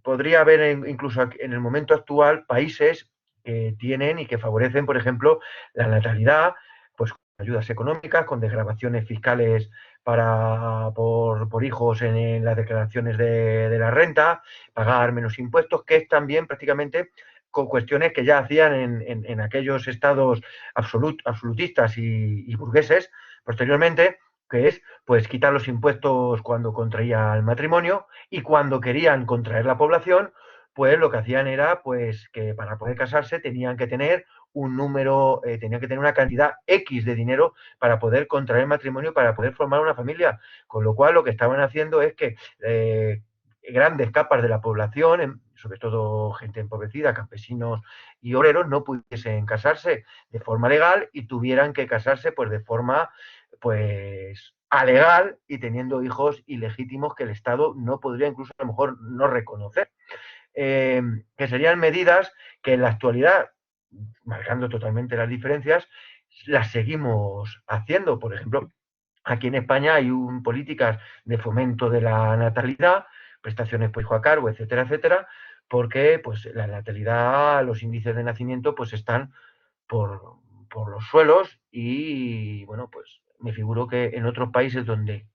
A: podría haber incluso en el momento actual países que tienen y que favorecen, por ejemplo, la natalidad, pues con ayudas económicas, con desgravaciones fiscales por hijos en las declaraciones de la renta, pagar menos impuestos, que es también prácticamente con cuestiones que ya hacían en aquellos estados absolutistas y burgueses posteriormente, que es pues quitar los impuestos cuando contraía el matrimonio, y cuando querían contraer la población, pues lo que hacían era pues que para poder casarse tenían que tener un número, tenían que tener una cantidad X de dinero para poder contraer matrimonio, para poder formar una familia. Con lo cual lo que estaban haciendo es que grandes capas de la población, sobre todo gente empobrecida, campesinos y obreros, no pudiesen casarse de forma legal y tuvieran que casarse pues de forma pues alegal y teniendo hijos ilegítimos que el Estado no podría incluso a lo mejor no reconocer. Que serían medidas que en la actualidad, marcando totalmente las diferencias, las seguimos haciendo. Por ejemplo, aquí en España hay políticas de fomento de la natalidad, prestaciones por hijo a cargo, etcétera, etcétera, porque pues la natalidad, los índices de nacimiento pues están por, por los suelos y bueno, pues me figuro que en otros países donde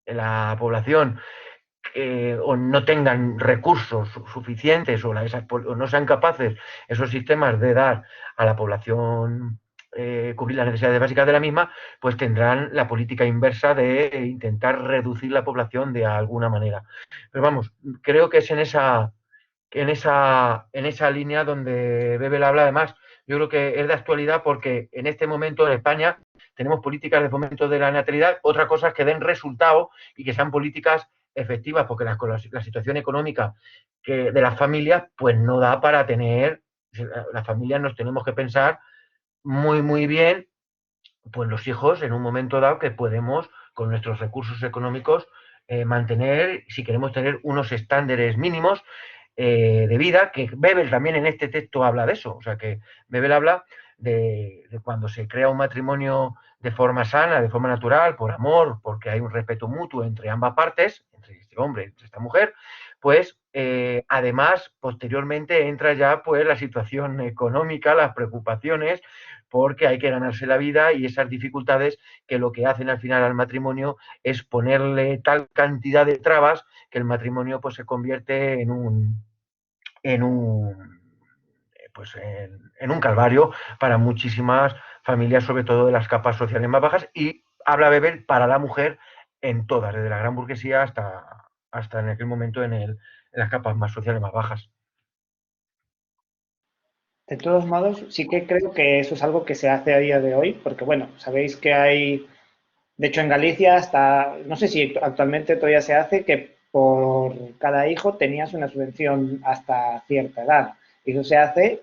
A: la población o no tengan recursos suficientes o no sean capaces esos sistemas de dar a la población cubrir las necesidades básicas de la misma, pues tendrán la política inversa de intentar reducir la población de alguna manera. Pero vamos, creo que es en esa línea donde Bebel habla. Además, yo creo que es de actualidad porque en este momento en España tenemos políticas de fomento de la natalidad, otra cosa es que den resultado y que sean políticas efectivas, porque la situación económica de las familias pues no da para tener, las familias nos tenemos que pensar muy bien, pues los hijos en un momento dado que podemos con nuestros recursos económicos mantener, si queremos tener unos estándares mínimos de vida, que Bebel también en este texto habla de eso, o sea que Bebel habla de cuando se crea un matrimonio de forma sana, de forma natural, por amor, porque hay un respeto mutuo entre ambas partes, entre este hombre, entre esta mujer, pues además posteriormente entra ya pues la situación económica, las preocupaciones, porque hay que ganarse la vida y esas dificultades que lo que hacen al final al matrimonio es ponerle tal cantidad de trabas que el matrimonio pues se convierte en un pues en un calvario para muchísimas familias, sobre todo de las capas sociales más bajas, y habla Bebel para la mujer en todas, desde la gran burguesía hasta en aquel momento en las capas más sociales más bajas.
C: De todos modos, sí que creo que eso es algo que se hace a día de hoy, porque bueno, sabéis que hay, de hecho en Galicia hasta, no sé si actualmente todavía se hace, que por cada hijo tenías una subvención hasta cierta edad. Y eso se hace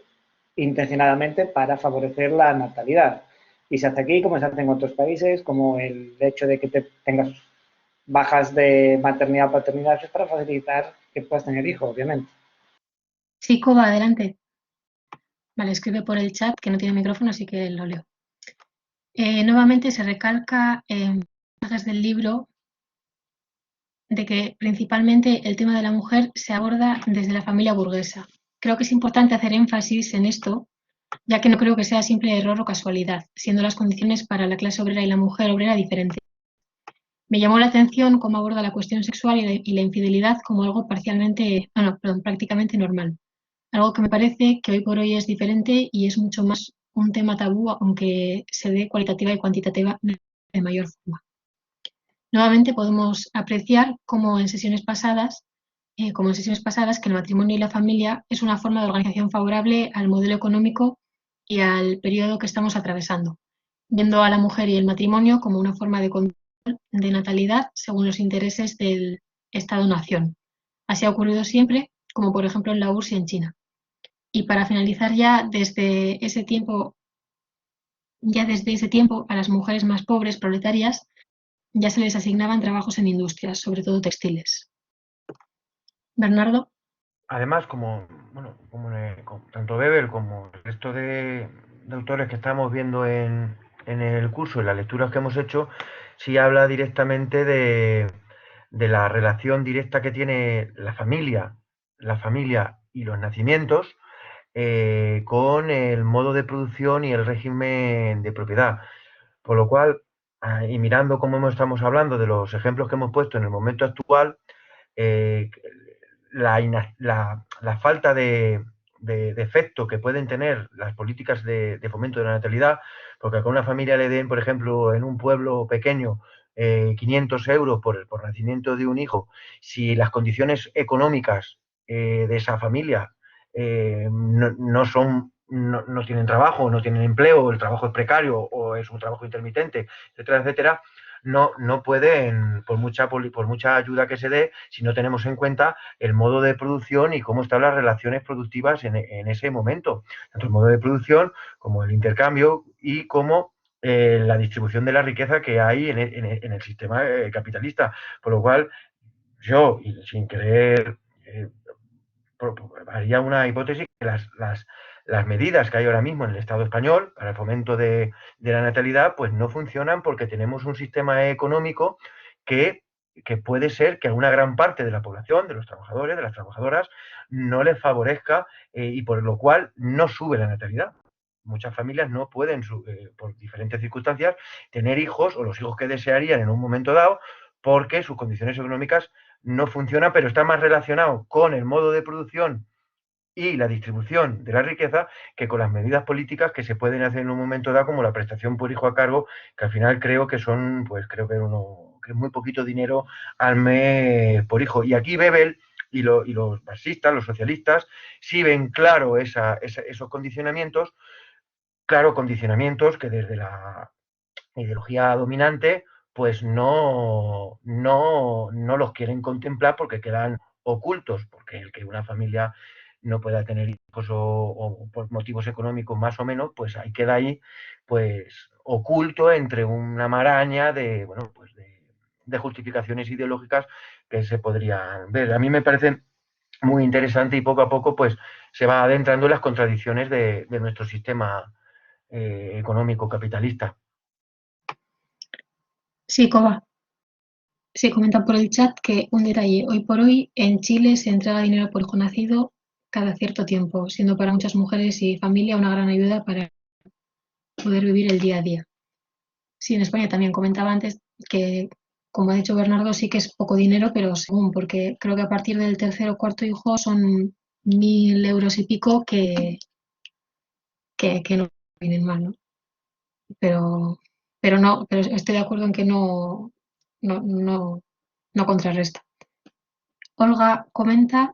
C: intencionadamente para favorecer la natalidad. Y se hace aquí como se hace en otros países, como el hecho de que tengas bajas de maternidad o paternidad, es para facilitar que puedas tener hijos, obviamente.
B: Sí, Coba, adelante. Vale, escribe por el chat que no tiene micrófono, así que lo leo. Nuevamente se recalca en pasajes del libro de que principalmente el tema de la mujer se aborda desde la familia burguesa. Creo que es importante hacer énfasis en esto, ya que no creo que sea simple error o casualidad, siendo las condiciones para la clase obrera y la mujer obrera diferentes. Me llamó la atención cómo aborda la cuestión sexual y la infidelidad como algo prácticamente normal. Algo que me parece que hoy por hoy es diferente y es mucho más un tema tabú, aunque se dé cualitativa y cuantitativa de mayor forma. Nuevamente podemos apreciar como en sesiones pasadas, que el matrimonio y la familia es una forma de organización favorable al modelo económico y al periodo que estamos atravesando. viendo a la mujer y el matrimonio como una forma de control de natalidad según los intereses del Estado-nación. Así ha ocurrido siempre, como por ejemplo en la URSS y en China. Y para finalizar ya desde ese tiempo a las mujeres más pobres, proletarias, ya se les asignaban trabajos en industrias, sobre todo textiles. Bernardo.
A: Además, bueno, tanto Bebel como el resto de autores que estamos viendo en el curso, en las lecturas que hemos hecho, sí habla directamente de la relación directa que tiene la familia y los nacimientos con el modo de producción y el régimen de propiedad. Por lo cual, y mirando cómo estamos hablando de los ejemplos que hemos puesto en el momento actual, eh, la falta de efecto que pueden tener las políticas de fomento de la natalidad, porque a una familia le den, por ejemplo, en un pueblo pequeño, 500 euros por nacimiento de un hijo, si las condiciones económicas de esa familia no tienen trabajo, no tienen empleo, el trabajo es precario o es un trabajo intermitente, etcétera, etcétera, no pueden, por mucha ayuda que se dé, si no tenemos en cuenta el modo de producción y cómo están las relaciones productivas en ese momento, tanto el modo de producción como el intercambio y como la distribución de la riqueza que hay en el sistema capitalista. Por lo cual, yo, y sin querer, haría una hipótesis que las medidas que hay ahora mismo en el Estado español para el fomento de la natalidad, pues no funcionan porque tenemos un sistema económico que, que puede ser que a una gran parte de la población, de los trabajadores, de las trabajadoras, no les favorezca y por lo cual no sube la natalidad. Muchas familias no pueden, por diferentes circunstancias, tener hijos o los hijos que desearían en un momento dado porque sus condiciones económicas no funcionan, pero está más relacionado con el modo de producción y la distribución de la riqueza que con las medidas políticas que se pueden hacer en un momento dado, como la prestación por hijo a cargo, que al final creo que son, pues creo que es muy poquito dinero al mes por hijo. Y aquí Bebel y los marxistas, los socialistas, sí ven claro esos condicionamientos, claro, condicionamientos que desde la ideología dominante pues no los quieren contemplar porque quedan ocultos, porque el que una familia no pueda tener hijos o por motivos económicos más o menos, pues ahí queda ahí pues oculto entre una maraña de, bueno, pues de justificaciones ideológicas que se podrían ver. A mí me parece muy interesante y poco a poco pues se va adentrando en las contradicciones de nuestro sistema económico capitalista.
B: Sí, Coba. Se comenta por el chat que un detalle, hoy por hoy en Chile se entrega dinero por hijo nacido cada cierto tiempo, siendo para muchas mujeres y familia una gran ayuda para poder vivir el día a día. Sí, en España también comentaba antes que, como ha dicho Bernardo, sí que es poco dinero, pero según, porque creo que a partir del tercer o cuarto hijo son 1.000 euros y pico que no vienen mal, ¿no? Pero, pero estoy de acuerdo en que no contrarresta. Olga comenta,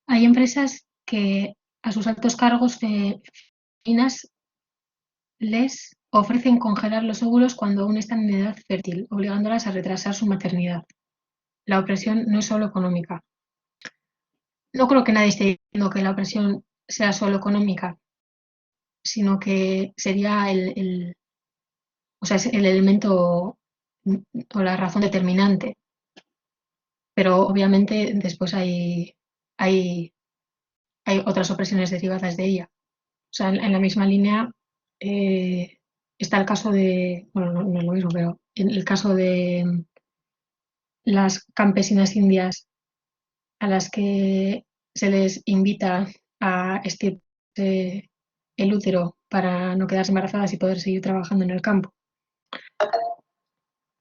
B: hay empresas que a sus altos cargos femeninas les ofrecen congelar los óvulos cuando aún están en edad fértil, obligándolas a retrasar su maternidad. La opresión no es solo económica. No creo que nadie esté diciendo que la opresión sea solo económica, sino que sería o sea, es el elemento o la razón determinante. Pero obviamente después hay otras opresiones derivadas de ella. O sea, en la misma línea está el caso de, bueno, no es lo mismo, pero en el caso de las campesinas indias a las que se les invita a estirparse el útero para no quedarse embarazadas y poder seguir trabajando en el campo.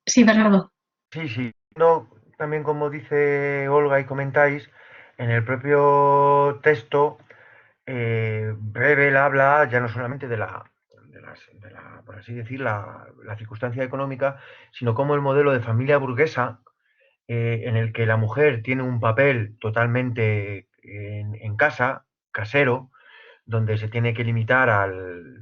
B: Sí, Bernardo.
A: Sí, sí. No, también como dice Olga y comentáis, en el propio texto, Bebel habla ya no solamente por así decir, la circunstancia económica, sino como el modelo de familia burguesa, en el que la mujer tiene un papel totalmente en casa, casero, donde se tiene que limitar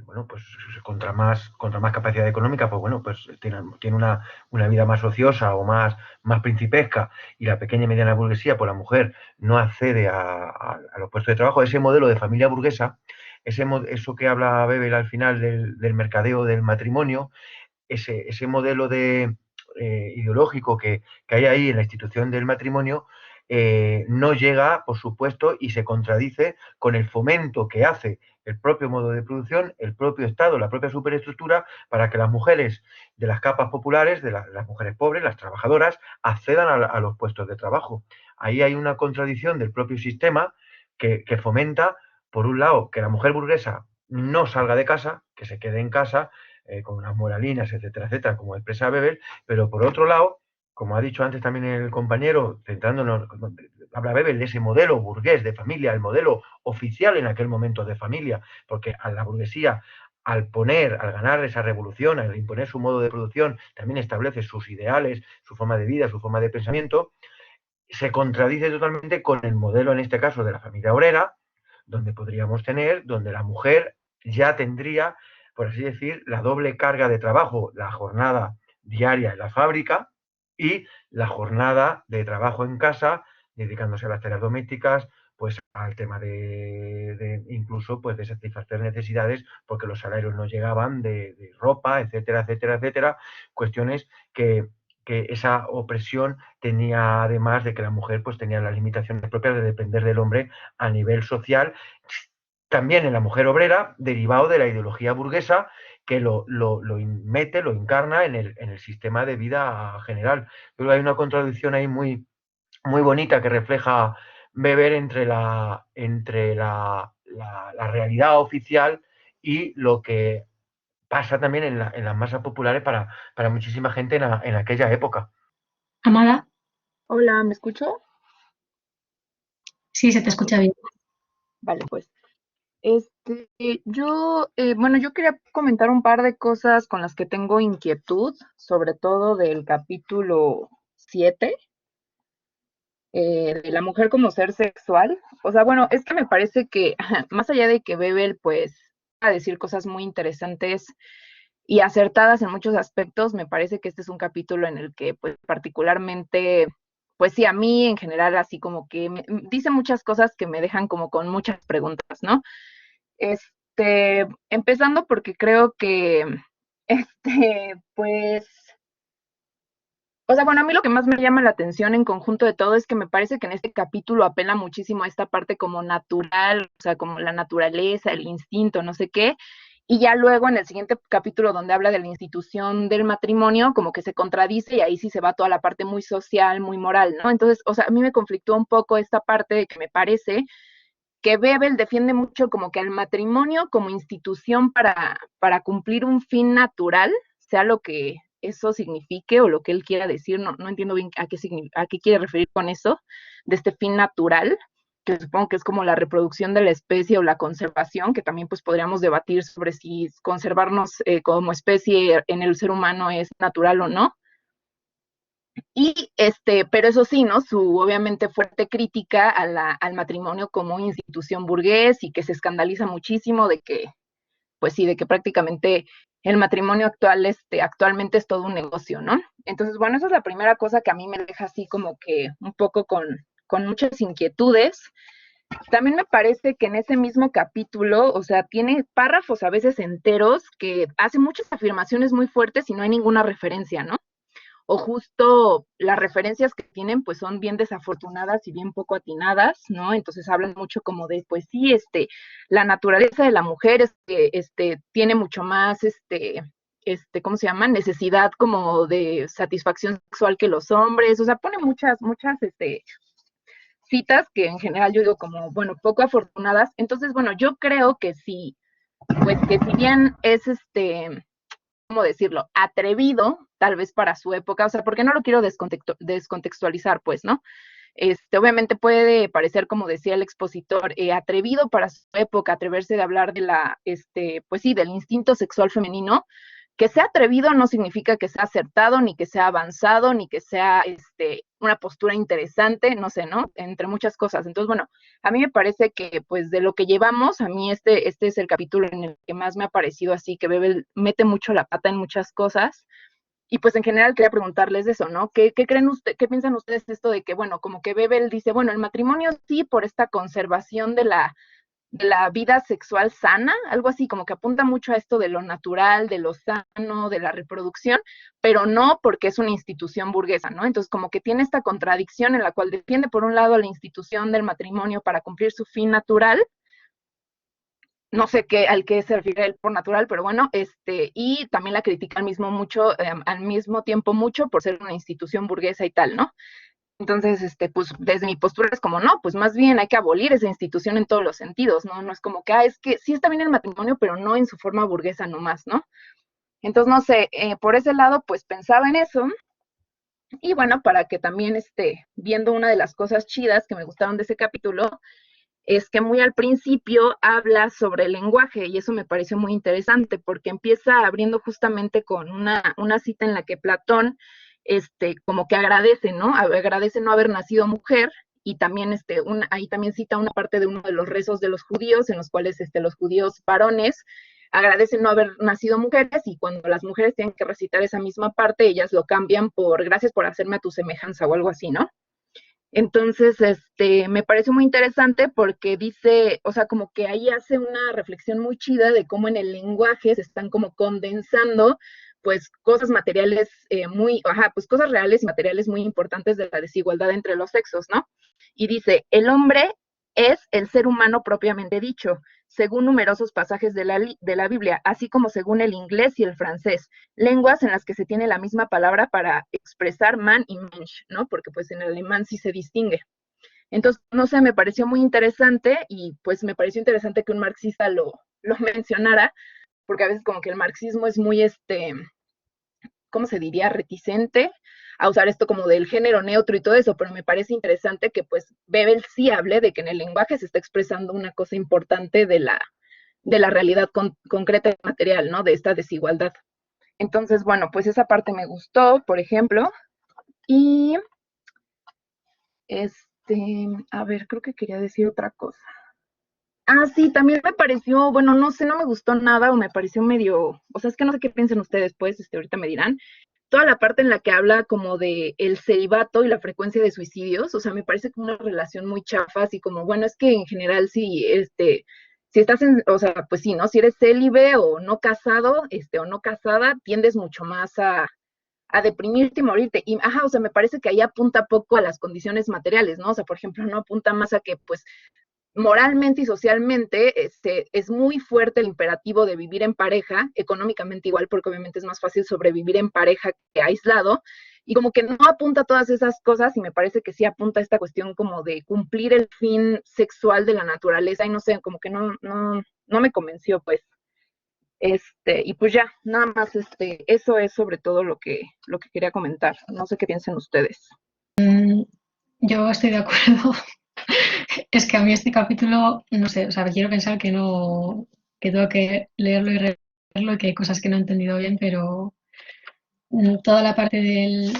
A: bueno, pues contra más capacidad económica, pues bueno, pues tiene una vida más ociosa o más principesca, y la pequeña y mediana burguesía, pues la mujer no accede a los puestos de trabajo. Ese modelo de familia burguesa, eso que habla Bebel al final del mercadeo del matrimonio, ese modelo ideológico que hay ahí en la institución del matrimonio, no llega, por supuesto, y se contradice con el fomento que hace el propio modo de producción, el propio Estado, la propia superestructura, para que las mujeres de las capas populares, las mujeres pobres, las trabajadoras, accedan a los puestos de trabajo. Ahí hay una contradicción del propio sistema que fomenta, por un lado, que la mujer burguesa no salga de casa, que se quede en casa, con unas moralinas, etcétera, etcétera, como expresa Bebel, pero por otro lado, como ha dicho antes también el compañero, centrándonos, habla Bebel de ese modelo burgués de familia, el modelo oficial en aquel momento de familia, porque a la burguesía, al ganar esa revolución, al imponer su modo de producción, también establece sus ideales, su forma de vida, su forma de pensamiento, se contradice totalmente con el modelo, en este caso, de la familia obrera, donde la mujer ya tendría, por así decir, la doble carga de trabajo, la jornada diaria en la fábrica y la jornada de trabajo en casa, dedicándose a las tareas domésticas, pues al tema incluso pues de satisfacer necesidades, porque los salarios no llegaban, de ropa, etcétera, etcétera, etcétera, cuestiones que esa opresión tenía, además de que la mujer pues tenía las limitaciones propias de depender del hombre a nivel social, también en la mujer obrera, derivado de la ideología burguesa que lo encarna en el sistema de vida general. Pero hay una contradicción ahí muy, muy bonita que refleja Weber entre la realidad oficial y lo que pasa también en las masas populares para muchísima gente en aquella época.
B: Amada,
D: Hola, ¿me escucho?
B: sí, se te escucha bien.
D: Vale, pues. Yo quería comentar un par de cosas con las que tengo inquietud, sobre todo del capítulo 7, de la mujer como ser sexual. O sea, bueno, es que me parece que, más allá de que Bebel, pues, va a decir cosas muy interesantes y acertadas en muchos aspectos, me parece que este es un capítulo en el que, pues, particularmente, pues sí, a mí en general, así como que dice muchas cosas que me dejan como con muchas preguntas, ¿no? Empezando porque creo que, pues, o sea, bueno, a mí lo que más me llama la atención en conjunto de todo es que me parece que en este capítulo apela muchísimo a esta parte como natural, o sea, como la naturaleza, el instinto, no sé qué, y ya luego en el siguiente capítulo donde habla de la institución del matrimonio, como que se contradice y ahí sí se va toda la parte muy social, muy moral, ¿no? Entonces, o sea, a mí me conflictó un poco esta parte de que me parece que Bebel defiende mucho como que el matrimonio como institución para cumplir un fin natural, sea lo que eso signifique o lo que él quiera decir, no entiendo bien a qué quiere referir con eso, de este fin natural, que supongo que es como la reproducción de la especie o la conservación, que también pues podríamos debatir sobre si conservarnos como especie en el ser humano es natural o no. Y pero eso sí, ¿no? Su obviamente fuerte crítica al matrimonio como institución burgués y que se escandaliza muchísimo de que, pues sí, de que prácticamente el matrimonio actualmente es todo un negocio, ¿no? Entonces, bueno, esa es la primera cosa que a mí me deja así como que un poco con muchas inquietudes. También me parece que en ese mismo capítulo, o sea, tiene párrafos a veces enteros que hace muchas afirmaciones muy fuertes y no hay ninguna referencia, ¿no? O justo las referencias que tienen pues son bien desafortunadas y bien poco atinadas, ¿no? Entonces hablan mucho como de, pues sí, la naturaleza de la mujer es que tiene mucho más, ¿cómo se llama? Necesidad como de satisfacción sexual que los hombres, o sea, pone muchas, citas que en general yo digo como, bueno, poco afortunadas. Entonces, bueno, yo creo que sí, pues que si bien es ¿cómo decirlo? Atrevido, tal vez para su época, o sea, porque no lo quiero descontextualizar, pues, ¿no? Obviamente puede parecer, como decía el expositor, atrevido para su época, atreverse de hablar de pues sí, del instinto sexual femenino. Que sea atrevido no significa que sea acertado, ni que sea avanzado, ni que sea una postura interesante, no sé, ¿no? Entre muchas cosas. Entonces, bueno, a mí me parece que, pues, de lo que llevamos, a mí este es el capítulo en el que más me ha parecido así, que Bebel mete mucho la pata en muchas cosas. Y pues en general quería preguntarles eso, ¿no? ¿Qué creen ustedes, qué piensan ustedes de esto de que, bueno, como que Bebel dice, bueno, el matrimonio sí por esta conservación de la vida sexual sana, algo así, como que apunta mucho a esto de lo natural, de lo sano, de la reproducción, pero no porque es una institución burguesa, ¿no? Entonces, como que tiene esta contradicción en la cual defiende por un lado la institución del matrimonio para cumplir su fin natural, no sé al qué se refiere él por natural, pero bueno, y también la critica al mismo tiempo mucho por ser una institución burguesa y tal, ¿no? Entonces, pues desde mi postura es como, no, pues más bien hay que abolir esa institución en todos los sentidos, ¿no? No es como que, es que sí está bien el matrimonio, pero no en su forma burguesa nomás, ¿no? Entonces, no sé, por ese lado, pues pensaba en eso. Y bueno, para que también viendo una de las cosas chidas que me gustaron de ese capítulo, es que muy al principio habla sobre el lenguaje y eso me pareció muy interesante porque empieza abriendo justamente con una cita en la que Platón como que agradece, ¿no? Agradece no haber nacido mujer y también ahí también cita una parte de uno de los rezos de los judíos en los cuales los judíos varones agradecen no haber nacido mujeres y cuando las mujeres tienen que recitar esa misma parte, ellas lo cambian por gracias por hacerme a tu semejanza o algo así, ¿no? Entonces, me parece muy interesante porque dice, o sea, como que ahí hace una reflexión muy chida de cómo en el lenguaje se están como condensando, pues, cosas materiales pues cosas reales y materiales muy importantes de la desigualdad entre los sexos, ¿no? Y dice, el hombre es el ser humano propiamente dicho, según numerosos pasajes de la Biblia, así como según el inglés y el francés, lenguas en las que se tiene la misma palabra para expresar man y mensch, ¿no? Porque pues en el alemán sí se distingue. Entonces, no sé, me pareció muy interesante y pues me pareció interesante que un marxista lo mencionara, porque a veces como que el marxismo es muy, ¿cómo se diría? Reticente a usar esto como del género neutro y todo eso, pero me parece interesante que pues Bebel sí hable de que en el lenguaje se está expresando una cosa importante de la realidad concreta y material, ¿no? De esta desigualdad. Entonces, bueno, pues esa parte me gustó, por ejemplo, y a ver, creo que quería decir otra cosa. Ah, sí, también me pareció, bueno, no sé, no me gustó nada o me pareció medio, o sea, es que no sé qué piensan ustedes, pues, ahorita me dirán, toda la parte en la que habla como de el celibato y la frecuencia de suicidios, o sea, me parece como una relación muy chafa, así como, bueno, es que en general sí, si estás o sea, pues sí, ¿no? Si eres célibe o no casado, o no casada, tiendes mucho más a deprimirte y morirte. Y, o sea, me parece que ahí apunta poco a las condiciones materiales, ¿no? O sea, por ejemplo, no apunta más a que, pues, moralmente y socialmente es muy fuerte el imperativo de vivir en pareja, económicamente igual, porque obviamente es más fácil sobrevivir en pareja que aislado, y como que no apunta a todas esas cosas, y me parece que sí apunta a esta cuestión como de cumplir el fin sexual de la naturaleza, y no sé, como que no me convenció, pues. Y pues ya, nada más, eso es sobre todo lo que quería comentar. No sé qué piensen ustedes.
B: Yo estoy de acuerdo. Es que a mí este capítulo, no sé, o sea, quiero pensar que no, que tengo que leerlo y releerlo y que hay cosas que no he entendido bien, pero toda la parte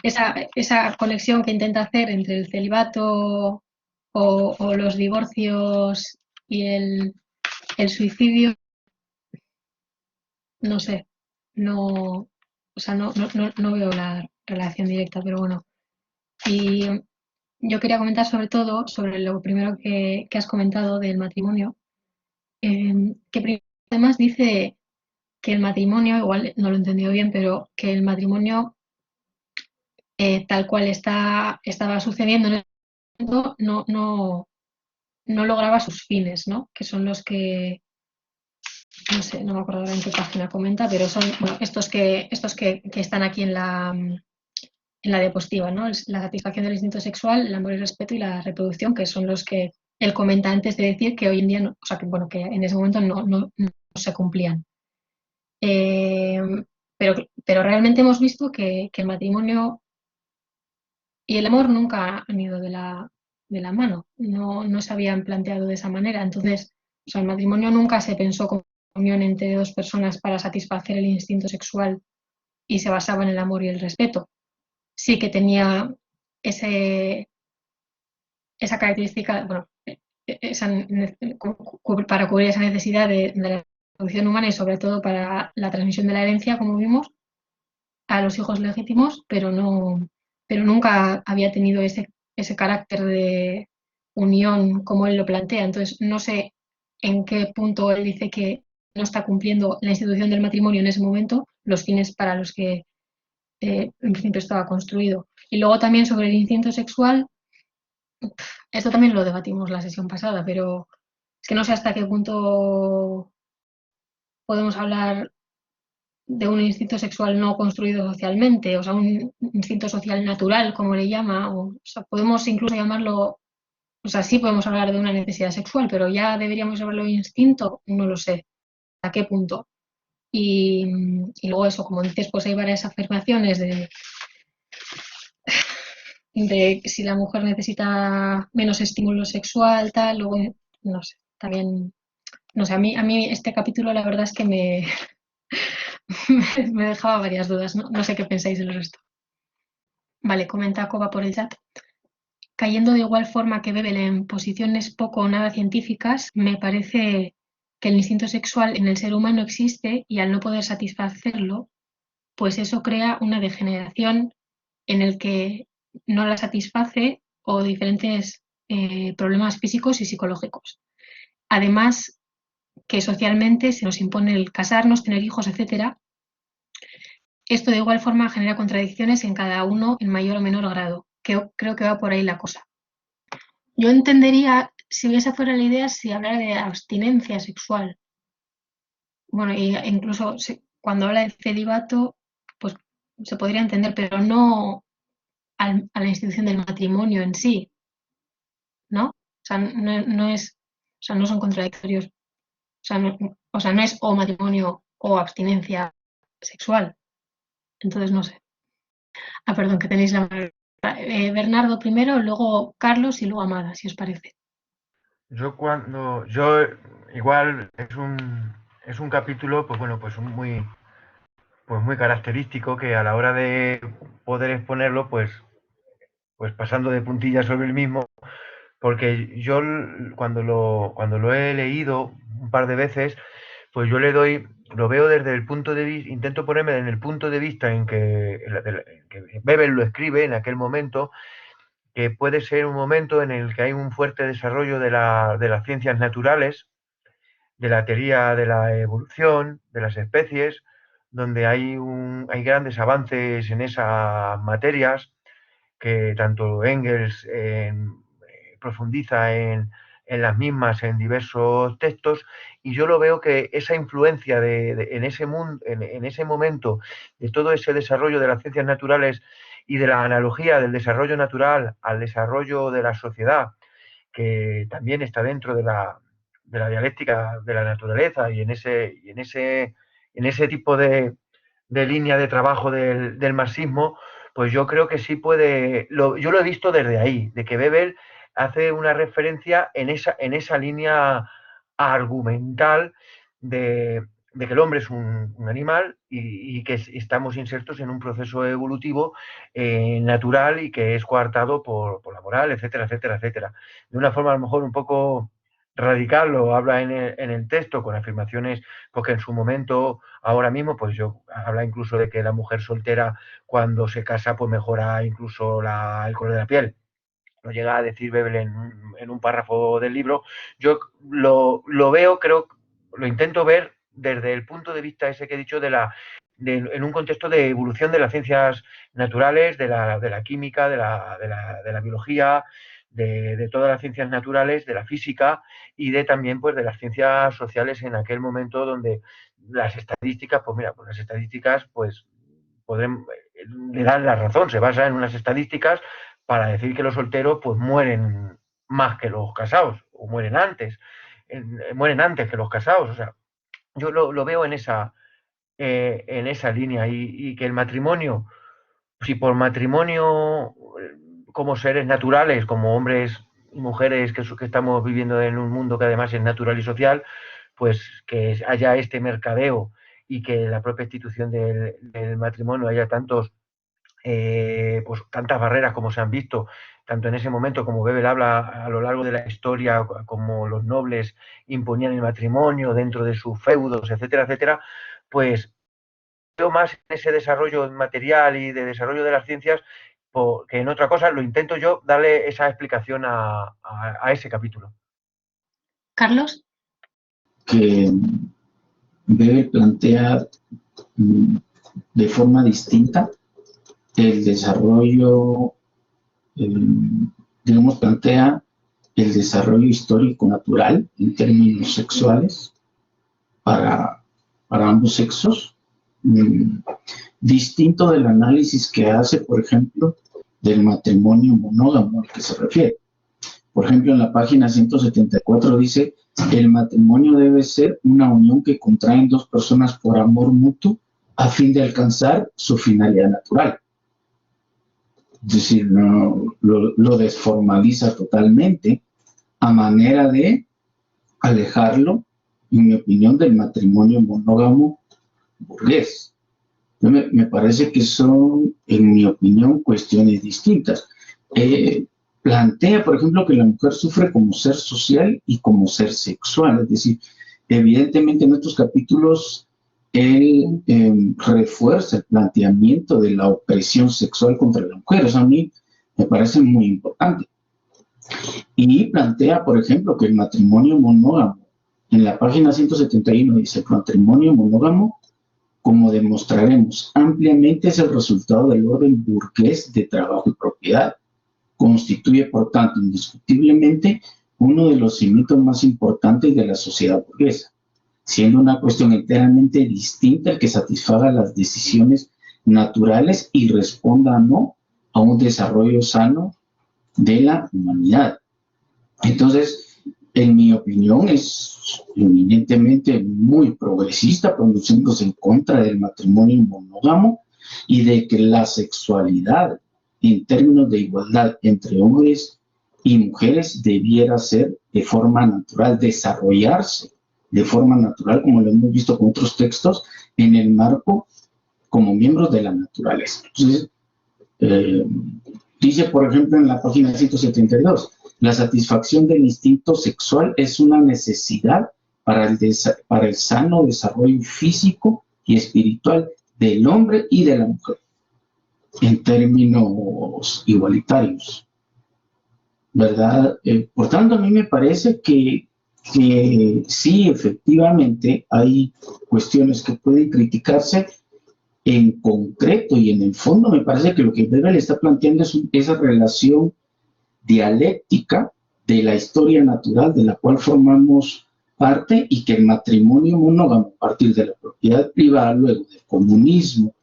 B: esa conexión que intenta hacer entre el celibato o los divorcios y el suicidio, no sé, no, o sea, no veo la relación directa, pero bueno. Y yo quería comentar sobre todo sobre lo primero que has comentado del matrimonio, que además dice que el matrimonio, igual no lo he entendido bien, pero que el matrimonio tal cual estaba sucediendo en el momento no lograba sus fines, ¿no? Que son los que, no sé, no me acuerdo en qué página comenta, pero son bueno, estos que están aquí en la diapositiva, ¿no? La satisfacción del instinto sexual, el amor y el respeto y la reproducción, que son los que él comenta antes de decir que hoy en día, o sea, que, bueno, que en ese momento no se cumplían. Pero realmente hemos visto que el matrimonio y el amor nunca han ido de la mano, no se habían planteado de esa manera. Entonces, o sea, el matrimonio nunca se pensó como unión entre dos personas para satisfacer el instinto sexual y se basaba en el amor y el respeto, sí que tenía esa característica, bueno, para cubrir esa necesidad de la reproducción humana y sobre todo para la transmisión de la herencia, como vimos, a los hijos legítimos, pero nunca había tenido ese carácter de unión como él lo plantea. Entonces, no sé en qué punto él dice que no está cumpliendo la institución del matrimonio en ese momento los fines para los que en principio estaba construido. Y luego también sobre el instinto sexual, esto también lo debatimos la sesión pasada, pero es que no sé hasta qué punto podemos hablar de un instinto sexual no construido socialmente, o sea, un instinto social natural, como le llama, o sea, podemos incluso llamarlo, o sea, sí podemos hablar de una necesidad sexual, pero ya deberíamos llamarlo instinto, no lo sé, ¿a qué punto? Y luego eso, como dices, pues hay varias afirmaciones de si la mujer necesita menos estímulo sexual, tal, luego, no sé, también, no sé, a mí este capítulo la verdad es que me dejaba varias dudas, ¿no? No sé qué pensáis del resto. Vale, comenta Coba por el chat. Cayendo de igual forma que Bebel en posiciones poco o nada científicas, me parece que el instinto sexual en el ser humano existe y al no poder satisfacerlo, pues eso crea una degeneración en el que no la satisface o diferentes problemas físicos y psicológicos. Además, que socialmente se nos impone el casarnos, tener hijos, etcétera. Esto de igual forma genera contradicciones en cada uno en mayor o menor grado. Creo que va por ahí la cosa. Yo entendería, si esa fuera la idea, si hablara de abstinencia sexual. Bueno, incluso cuando habla de celibato, pues se podría entender, pero no a la institución del matrimonio en sí, ¿no? O sea, o sea, no son contradictorios. O sea, no es o matrimonio o abstinencia sexual. Entonces, no sé. Ah, perdón, que tenéis la mano. Bernardo primero, luego Carlos y luego Amada, si os parece.
A: Yo igual es un capítulo, pues bueno, pues muy característico que a la hora de poder exponerlo, pues pasando de puntillas sobre el mismo, porque yo cuando lo he leído un par de veces, pues yo lo veo desde el punto de vista, intento ponerme en el punto de vista en que Bebel lo escribe en aquel momento, que puede ser un momento en el que hay un fuerte desarrollo de las ciencias naturales, de la teoría de la evolución, de las especies, donde hay grandes avances en esas materias, que tanto Engels profundiza en las mismas en diversos textos, y yo lo veo que esa influencia en ese mundo, en ese momento, de todo ese desarrollo de las ciencias naturales y de la analogía del desarrollo natural al desarrollo de la sociedad, que también está dentro de la dialéctica de la naturaleza y en ese tipo de línea de trabajo del marxismo, pues yo creo que sí puede, yo lo he visto desde ahí, de que Bebel hace una referencia en esa línea argumental de que el hombre es un animal y que estamos insertos en un proceso evolutivo natural y que es coartado por la moral, etcétera, etcétera, etcétera. De una forma a lo mejor un poco radical, lo habla en el texto con afirmaciones, porque en su momento, ahora mismo, pues yo habla incluso de que la mujer soltera cuando se casa pues mejora incluso el color de la piel. Lo llega a decir Bebel en un párrafo del libro. Yo lo veo, lo intento ver desde el punto de vista ese que he dicho en un contexto de evolución de las ciencias naturales, de la química, de la biología, de todas las ciencias naturales, de la física y también pues de las ciencias sociales en aquel momento donde las estadísticas, pues mira, pues las estadísticas pues le dan la razón, se basa en unas estadísticas para decir que los solteros pues mueren más que los casados, o mueren antes que los casados. O sea, yo lo veo en esa línea y que el matrimonio, si por matrimonio como seres naturales, como hombres y mujeres que estamos viviendo en un mundo que además es natural y social, pues que haya este mercadeo y que la propia institución del matrimonio haya tantos pues tantas barreras como se han visto, tanto en ese momento como Bebel habla a lo largo de la historia, como los nobles imponían el matrimonio dentro de sus feudos, etcétera, etcétera, pues veo más en ese desarrollo material y de desarrollo de las ciencias que en otra cosa. Lo intento yo darle esa explicación a ese capítulo.
B: Carlos.
E: Que Bebel plantea de forma distinta el desarrollo, digamos, plantea el desarrollo histórico natural en términos sexuales para ambos sexos, distinto del análisis que hace, por ejemplo, del matrimonio monógamo al que se refiere. Por ejemplo, en la página 174 dice: el matrimonio debe ser una unión que contraen dos personas por amor mutuo a fin de alcanzar su finalidad natural. Es decir, no, lo desformaliza totalmente a manera de alejarlo, en mi opinión, del matrimonio monógamo burgués. Me parece que son, en mi opinión, cuestiones distintas. Plantea, por ejemplo, que la mujer sufre como ser social y como ser sexual. Es decir, evidentemente en estos capítulos él refuerza el planteamiento de la opresión sexual contra la mujer. Eso a mí me parece muy importante. Y plantea, por ejemplo, que el matrimonio monógamo, en la página 171 dice: el matrimonio monógamo, como demostraremos ampliamente, es el resultado del orden burgués de trabajo y propiedad. Constituye, por tanto, indiscutiblemente uno de los cimientos más importantes de la sociedad burguesa, siendo una cuestión enteramente distinta el que satisfaga las decisiones naturales y responda no a un desarrollo sano de la humanidad. Entonces, en mi opinión, es eminentemente muy progresista, pronunciándose en contra del matrimonio monógamo y de que la sexualidad, en términos de igualdad entre hombres y mujeres, debiera ser de forma natural, desarrollarse de forma natural, como lo hemos visto con otros textos, en el marco como miembros de la naturaleza. Entonces, dice, por ejemplo, en la página 172, la satisfacción del instinto sexual es una necesidad para el sano desarrollo físico y espiritual del hombre y de la mujer, en términos igualitarios, ¿verdad? Por tanto, a mí me parece que sí, efectivamente, hay cuestiones que pueden criticarse. En concreto y en el fondo, me parece que lo que Bebel está planteando es esa relación dialéctica de la historia natural de la cual formamos parte, y que el matrimonio monógamo, a partir de la propiedad privada, luego del comunismo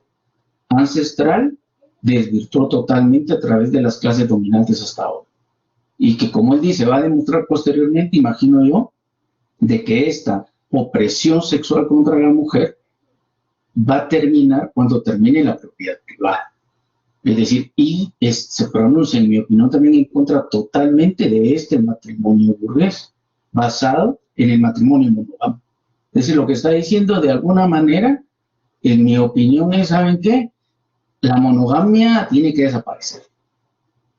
E: ancestral, desvirtuó totalmente a través de las clases dominantes hasta ahora. Y que, como él dice, va a demostrar posteriormente, imagino yo, de que esta opresión sexual contra la mujer va a terminar cuando termine la propiedad privada. Es decir, se pronuncia, en mi opinión, también en contra totalmente de este matrimonio burgués, basado en el matrimonio monógamo. Es decir, lo que está diciendo de alguna manera, en mi opinión, es: ¿saben qué? La monogamia tiene que desaparecer,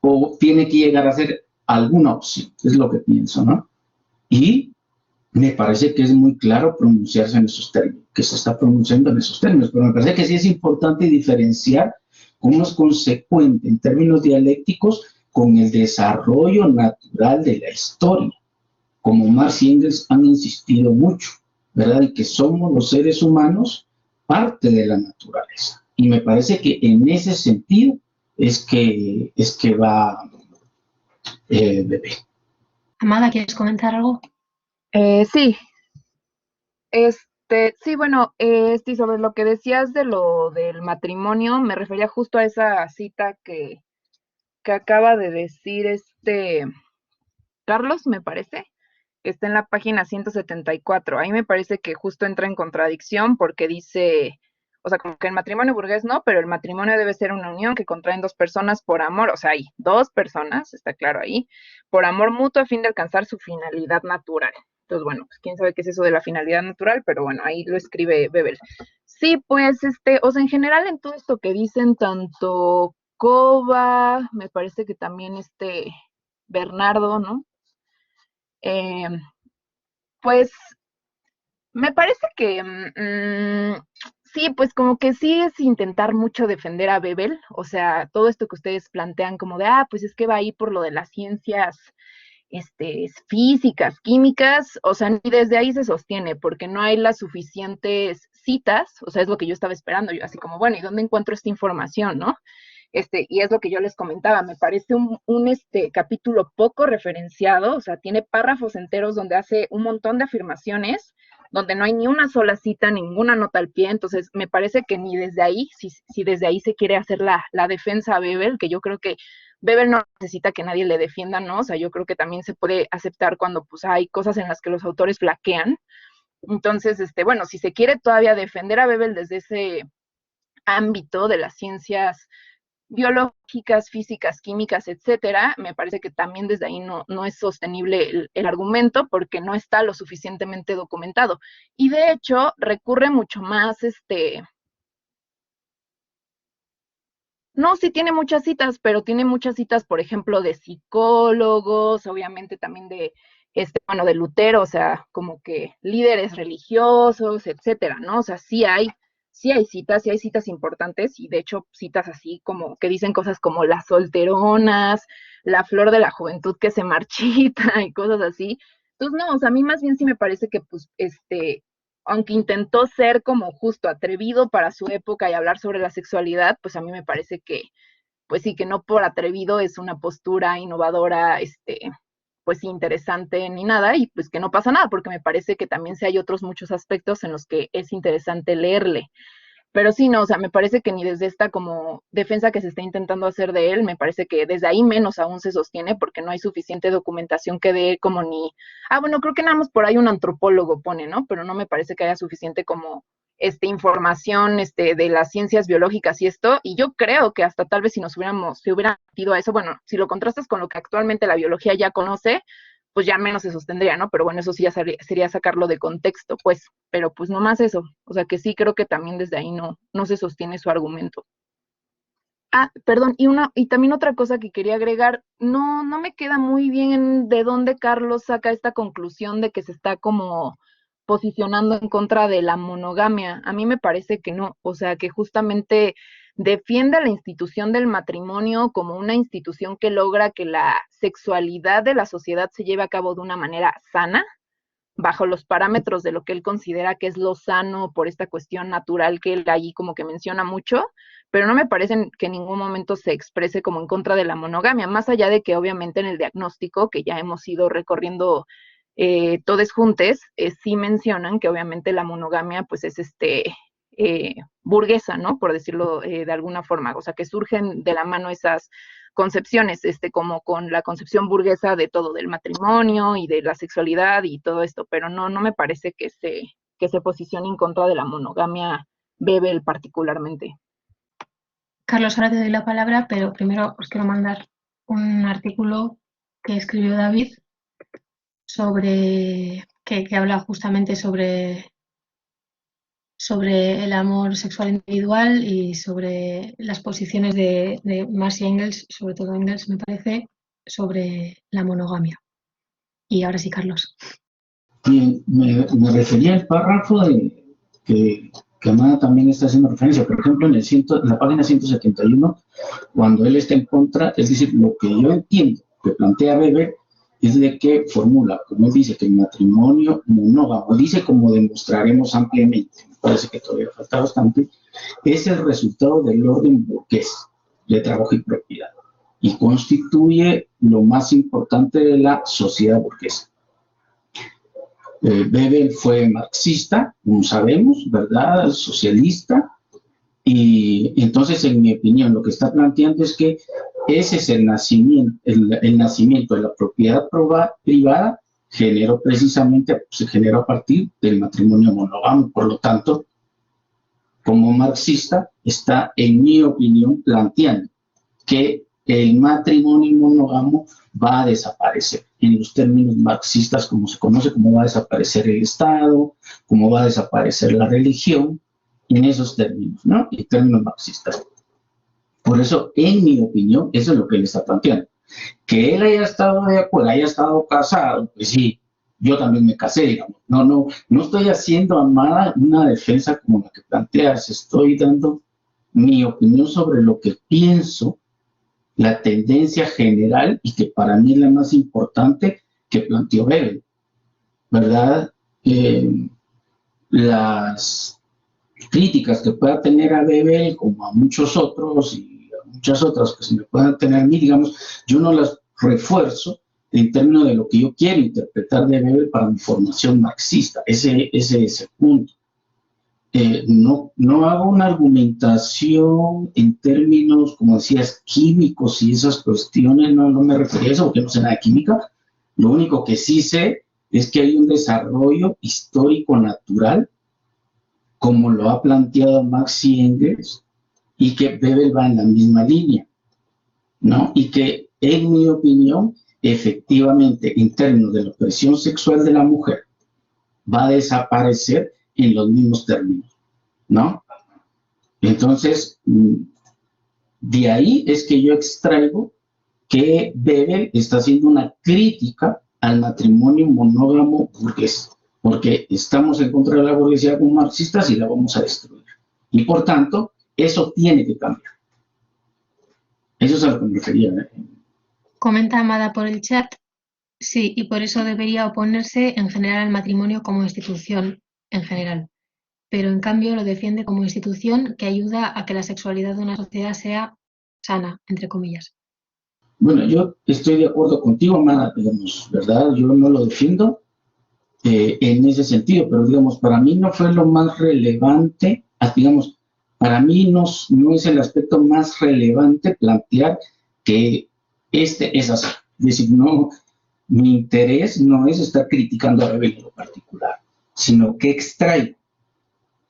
E: o tiene que llegar a ser alguna opción, es lo que pienso, ¿no? Y me parece que es muy claro pronunciarse en esos términos, que se está pronunciando en esos términos, pero me parece que sí es importante diferenciar cómo es consecuente en términos dialécticos con el desarrollo natural de la historia, como Marx y Engels han insistido mucho, ¿verdad? Y que somos los seres humanos parte de la naturaleza. Y me parece que en ese sentido es que va Bebel.
B: Amada, ¿quieres comentar algo?
D: Sí, sí, bueno, sí, sobre lo que decías de lo del matrimonio, me refería justo a esa cita que acaba de decir Carlos, me parece, que está en la página 174. Ahí me parece que justo entra en contradicción porque dice, o sea, como que el matrimonio burgués no, pero el matrimonio debe ser una unión que contraen dos personas por amor, o sea, hay dos personas, está claro ahí, por amor mutuo a fin de alcanzar su finalidad natural. Entonces, bueno, pues quién sabe qué es eso de la finalidad natural, pero bueno, ahí lo escribe Bebel. Sí, pues, o sea, en general en todo esto que dicen tanto Cova, me parece que también Bernardo, ¿no? Pues me parece que sí, pues como que sí es intentar mucho defender a Bebel, o sea, todo esto que ustedes plantean como de, pues es que va ahí por lo de las ciencias físicas, químicas, o sea, ni desde ahí se sostiene, porque no hay las suficientes citas, o sea, es lo que yo estaba esperando, yo así como, bueno, ¿y dónde encuentro esta información, no? Y es lo que yo les comentaba, me parece un capítulo poco referenciado, o sea, tiene párrafos enteros donde hace un montón de afirmaciones, donde no hay ni una sola cita, ninguna nota al pie, entonces me parece que ni desde ahí, si desde ahí se quiere hacer la defensa a Bebel, que yo creo que Bebel no necesita que nadie le defienda, ¿no? O sea, yo creo que también se puede aceptar cuando pues hay cosas en las que los autores flaquean. Entonces, bueno, si se quiere todavía defender a Bebel desde ese ámbito de las ciencias biológicas, físicas, químicas, etcétera, me parece que también desde ahí no es sostenible el argumento porque no está lo suficientemente documentado. Y de hecho, recurre mucho más, no, sí tiene muchas citas, pero tiene muchas citas, por ejemplo, de psicólogos, obviamente también de, bueno, de Lutero, o sea, como que líderes religiosos, etcétera, ¿no? O sea, sí hay citas importantes, y de hecho citas así como que dicen cosas como las solteronas, la flor de la juventud que se marchita y cosas así. Entonces, no, o sea, a mí más bien sí me parece que, pues, aunque intentó ser como justo atrevido para su época y hablar sobre la sexualidad, pues a mí me parece que, pues sí, que no por atrevido es una postura innovadora, pues interesante ni nada, y pues que no pasa nada, porque me parece que también sí hay otros muchos aspectos en los que es interesante leerle. Pero sí, no, o sea, me parece que ni desde esta como defensa que se está intentando hacer de él, me parece que desde ahí menos aún se sostiene porque no hay suficiente documentación que dé como ni, bueno, creo que nada más por ahí un antropólogo pone, ¿no? Pero no me parece que haya suficiente como información de las ciencias biológicas y esto, y yo creo que hasta tal vez si se hubieran metido a eso, bueno, si lo contrastas con lo que actualmente la biología ya conoce, pues ya menos se sostendría, ¿no? Pero bueno, eso sí ya sería sacarlo de contexto, pues, pero pues no más eso, o sea que sí creo que también desde ahí no se sostiene su argumento. Perdón, y también otra cosa que quería agregar, no me queda muy bien de dónde Carlos saca esta conclusión de que se está como posicionando en contra de la monogamia. A mí me parece que no, o sea, que justamente defiende a la institución del matrimonio como una institución que logra que la sexualidad de la sociedad se lleve a cabo de una manera sana, bajo los parámetros de lo que él considera que es lo sano por esta cuestión natural que él ahí como que menciona mucho, pero no me parece que en ningún momento se exprese como en contra de la monogamia, más allá de que obviamente en el diagnóstico, que ya hemos ido recorriendo todos juntos, sí mencionan que obviamente la monogamia pues es burguesa, ¿no? Por decirlo de alguna forma, o sea, que surgen de la mano esas concepciones, como con la concepción burguesa de todo, del matrimonio y de la sexualidad y todo esto, pero no me parece que se posicione en contra de la monogamia Bebel particularmente.
B: Carlos, ahora te doy la palabra, pero primero os quiero mandar un artículo que escribió David sobre que habla justamente sobre el amor sexual individual y sobre las posiciones de Marx y Engels, sobre todo Engels, me parece, sobre la monogamia. Y ahora sí, Carlos.
E: Bien, me refería al párrafo que Amada también está haciendo referencia. Por ejemplo, en la página 171, cuando él está en contra, es decir, lo que yo entiendo que plantea Weber es de que formula, como él dice, que el matrimonio monógamo, dice como demostraremos ampliamente, me parece que todavía falta bastante, es el resultado del orden burgués de trabajo y propiedad y constituye lo más importante de la sociedad burguesa. Bebel fue marxista, como sabemos, ¿verdad? Socialista, y entonces, en mi opinión, lo que está planteando es que ese es el nacimiento de la propiedad privada, se generó a partir del matrimonio monógamo. Por lo tanto, como marxista, está, en mi opinión, planteando que el matrimonio monógamo va a desaparecer. En los términos marxistas, como se conoce, cómo va a desaparecer el Estado, cómo va a desaparecer la religión, en esos términos, ¿no? En términos marxistas. Por eso, en mi opinión, eso es lo que él está planteando. Que él haya estado de acuerdo, haya estado casado, pues sí, yo también me casé, digamos. No estoy haciendo, Amada, una defensa como la que planteas, estoy dando mi opinión sobre lo que pienso, la tendencia general, y que para mí es la más importante que planteó Bebel, ¿verdad? Las críticas que pueda tener a Bebel, como a muchos otros y a muchas otras que se me puedan tener a mí, digamos, yo no las refuerzo en términos de lo que yo quiero interpretar de Bebel para mi formación marxista. Ese es el punto. No hago una argumentación en términos, como decías, químicos y esas cuestiones, no me refería a eso porque no sé nada de química. Lo único que sí sé es que hay un desarrollo histórico natural, como lo ha planteado Marx y Engels, y que Bebel va en la misma línea, ¿no? Y que, en mi opinión, efectivamente, en términos de la opresión sexual de la mujer, va a desaparecer en los mismos términos, ¿no? Entonces, de ahí es que yo extraigo que Bebel está haciendo una crítica al matrimonio monógamo burgués, porque estamos en contra de la burguesía como marxistas y la vamos a destruir. Y por tanto, eso tiene que cambiar. Eso es a lo que me refería.
B: Comenta Amada por el chat. Sí, y por eso debería oponerse en general al matrimonio como institución en general. Pero en cambio lo defiende como institución que ayuda a que la sexualidad de una sociedad sea sana, entre comillas.
E: Bueno, yo estoy de acuerdo contigo, Amada, digamos, ¿verdad? Yo no lo defiendo en ese sentido, pero digamos, para mí no fue lo más relevante, digamos, para mí no es el aspecto más relevante plantear que este es así. Es decir, no, mi interés no es estar criticando a Bebel en lo particular, sino que extraigo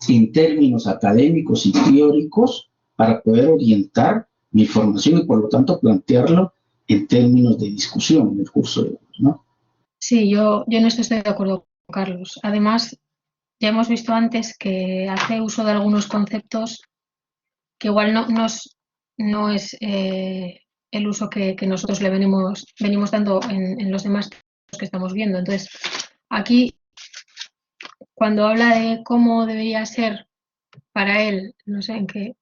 E: en términos académicos y teóricos para poder orientar mi formación y por lo tanto plantearlo en términos de discusión en el curso de hoy, ¿no?
B: Sí, yo en esto estoy de acuerdo con Carlos. Además, ya hemos visto antes que hace uso de algunos conceptos que igual no es el uso que nosotros le venimos dando en los demás que estamos viendo. Entonces, aquí, cuando habla de cómo debería ser para él, no sé en qué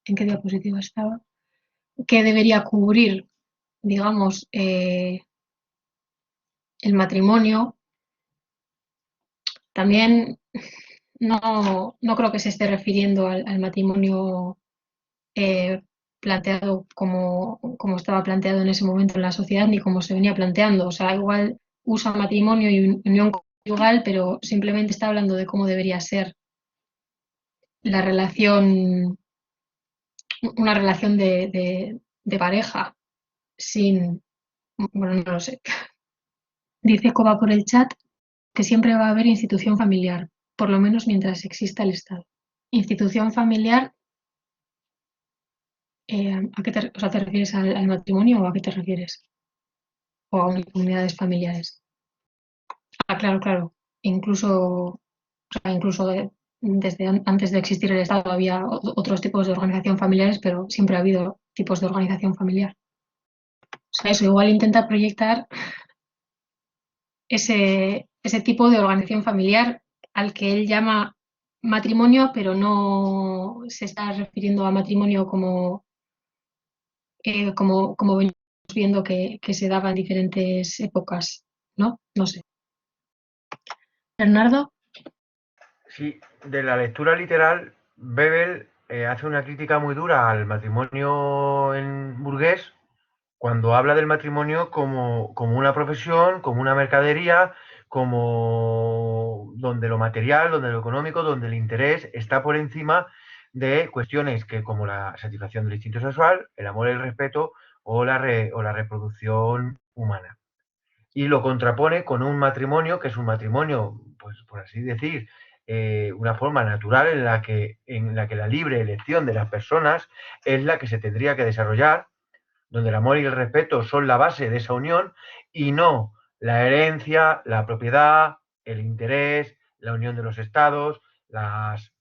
B: diapositiva estaba, qué debería cubrir, digamos, el matrimonio, también no creo que se esté refiriendo al matrimonio planteado como estaba planteado en ese momento en la sociedad ni como se venía planteando. O sea, igual usa matrimonio y unión conyugal, pero simplemente está hablando de cómo debería ser la relación, una relación de pareja sin, bueno, no lo sé. Dice Coba por el chat que siempre va a haber institución familiar, por lo menos mientras exista el Estado. Institución familiar, ¿a qué te refieres al matrimonio o a qué te refieres? O a unidades familiares. Ah, claro. Incluso desde antes de existir el Estado había otros tipos de organización familiares, pero siempre ha habido tipos de organización familiar. O sea, eso igual intenta proyectar ese tipo de organización familiar al que él llama matrimonio, pero no se está refiriendo a matrimonio como venimos viendo que se daba en diferentes épocas, ¿no? No sé. Bernardo.
A: Sí, de la lectura literal, Bebel hace una crítica muy dura al matrimonio en burgués cuando habla del matrimonio como una profesión, como una mercadería, como donde lo material, donde lo económico, donde el interés está por encima de cuestiones que como la satisfacción del instinto sexual, el amor y el respeto o la reproducción humana. Y lo contrapone con un matrimonio que es un matrimonio, pues por así decir, una forma natural en la que la libre elección de las personas es la que se tendría que desarrollar, donde el amor y el respeto son la base de esa unión y no la herencia, la propiedad, el interés, la unión de los estados, las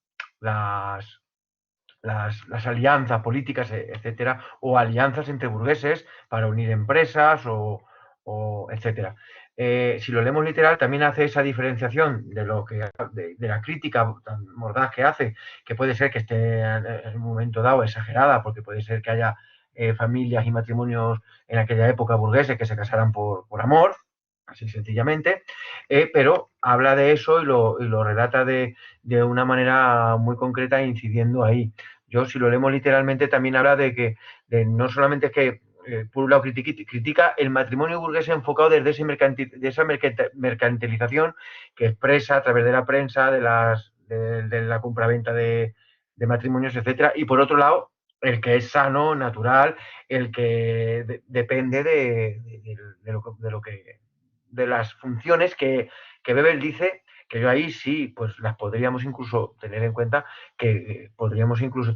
A: alianzas políticas, etcétera, o alianzas entre burgueses para unir empresas o etcétera. Si lo leemos literal, también hace esa diferenciación de la crítica tan mordaz que hace, que puede ser que esté en un momento dado exagerada, porque puede ser que haya familias y matrimonios en aquella época burgueses que se casaran por amor, así sencillamente, pero habla de eso y lo relata de una manera muy concreta, incidiendo ahí. Yo, si lo leemos literalmente, también habla de que no solamente es que, por un lado, critica el matrimonio burgués enfocado desde esa mercantilización que expresa a través de la prensa, de la compraventa de matrimonios, etcétera, y por otro lado, el que es sano, natural, el que depende de las funciones que Bebel dice, que yo ahí sí, pues las podríamos incluso tener en cuenta, que podríamos incluso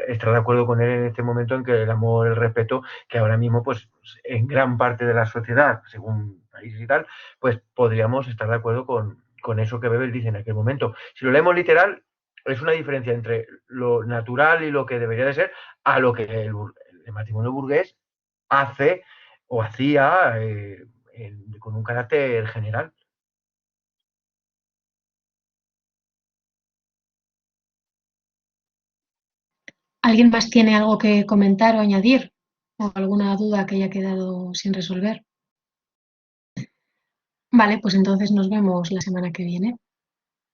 A: estar de acuerdo con él en este momento, en que el amor, el respeto, que ahora mismo, pues en gran parte de la sociedad, según países y tal, pues podríamos estar de acuerdo con eso que Bebel dice en aquel momento. Si lo leemos literal, es una diferencia entre lo natural y lo que debería de ser a lo que el matrimonio burgués hace o hacía con un carácter general.
B: ¿Alguien más tiene algo que comentar o añadir? ¿O alguna duda que haya quedado sin resolver? Vale, pues entonces nos vemos la semana que viene.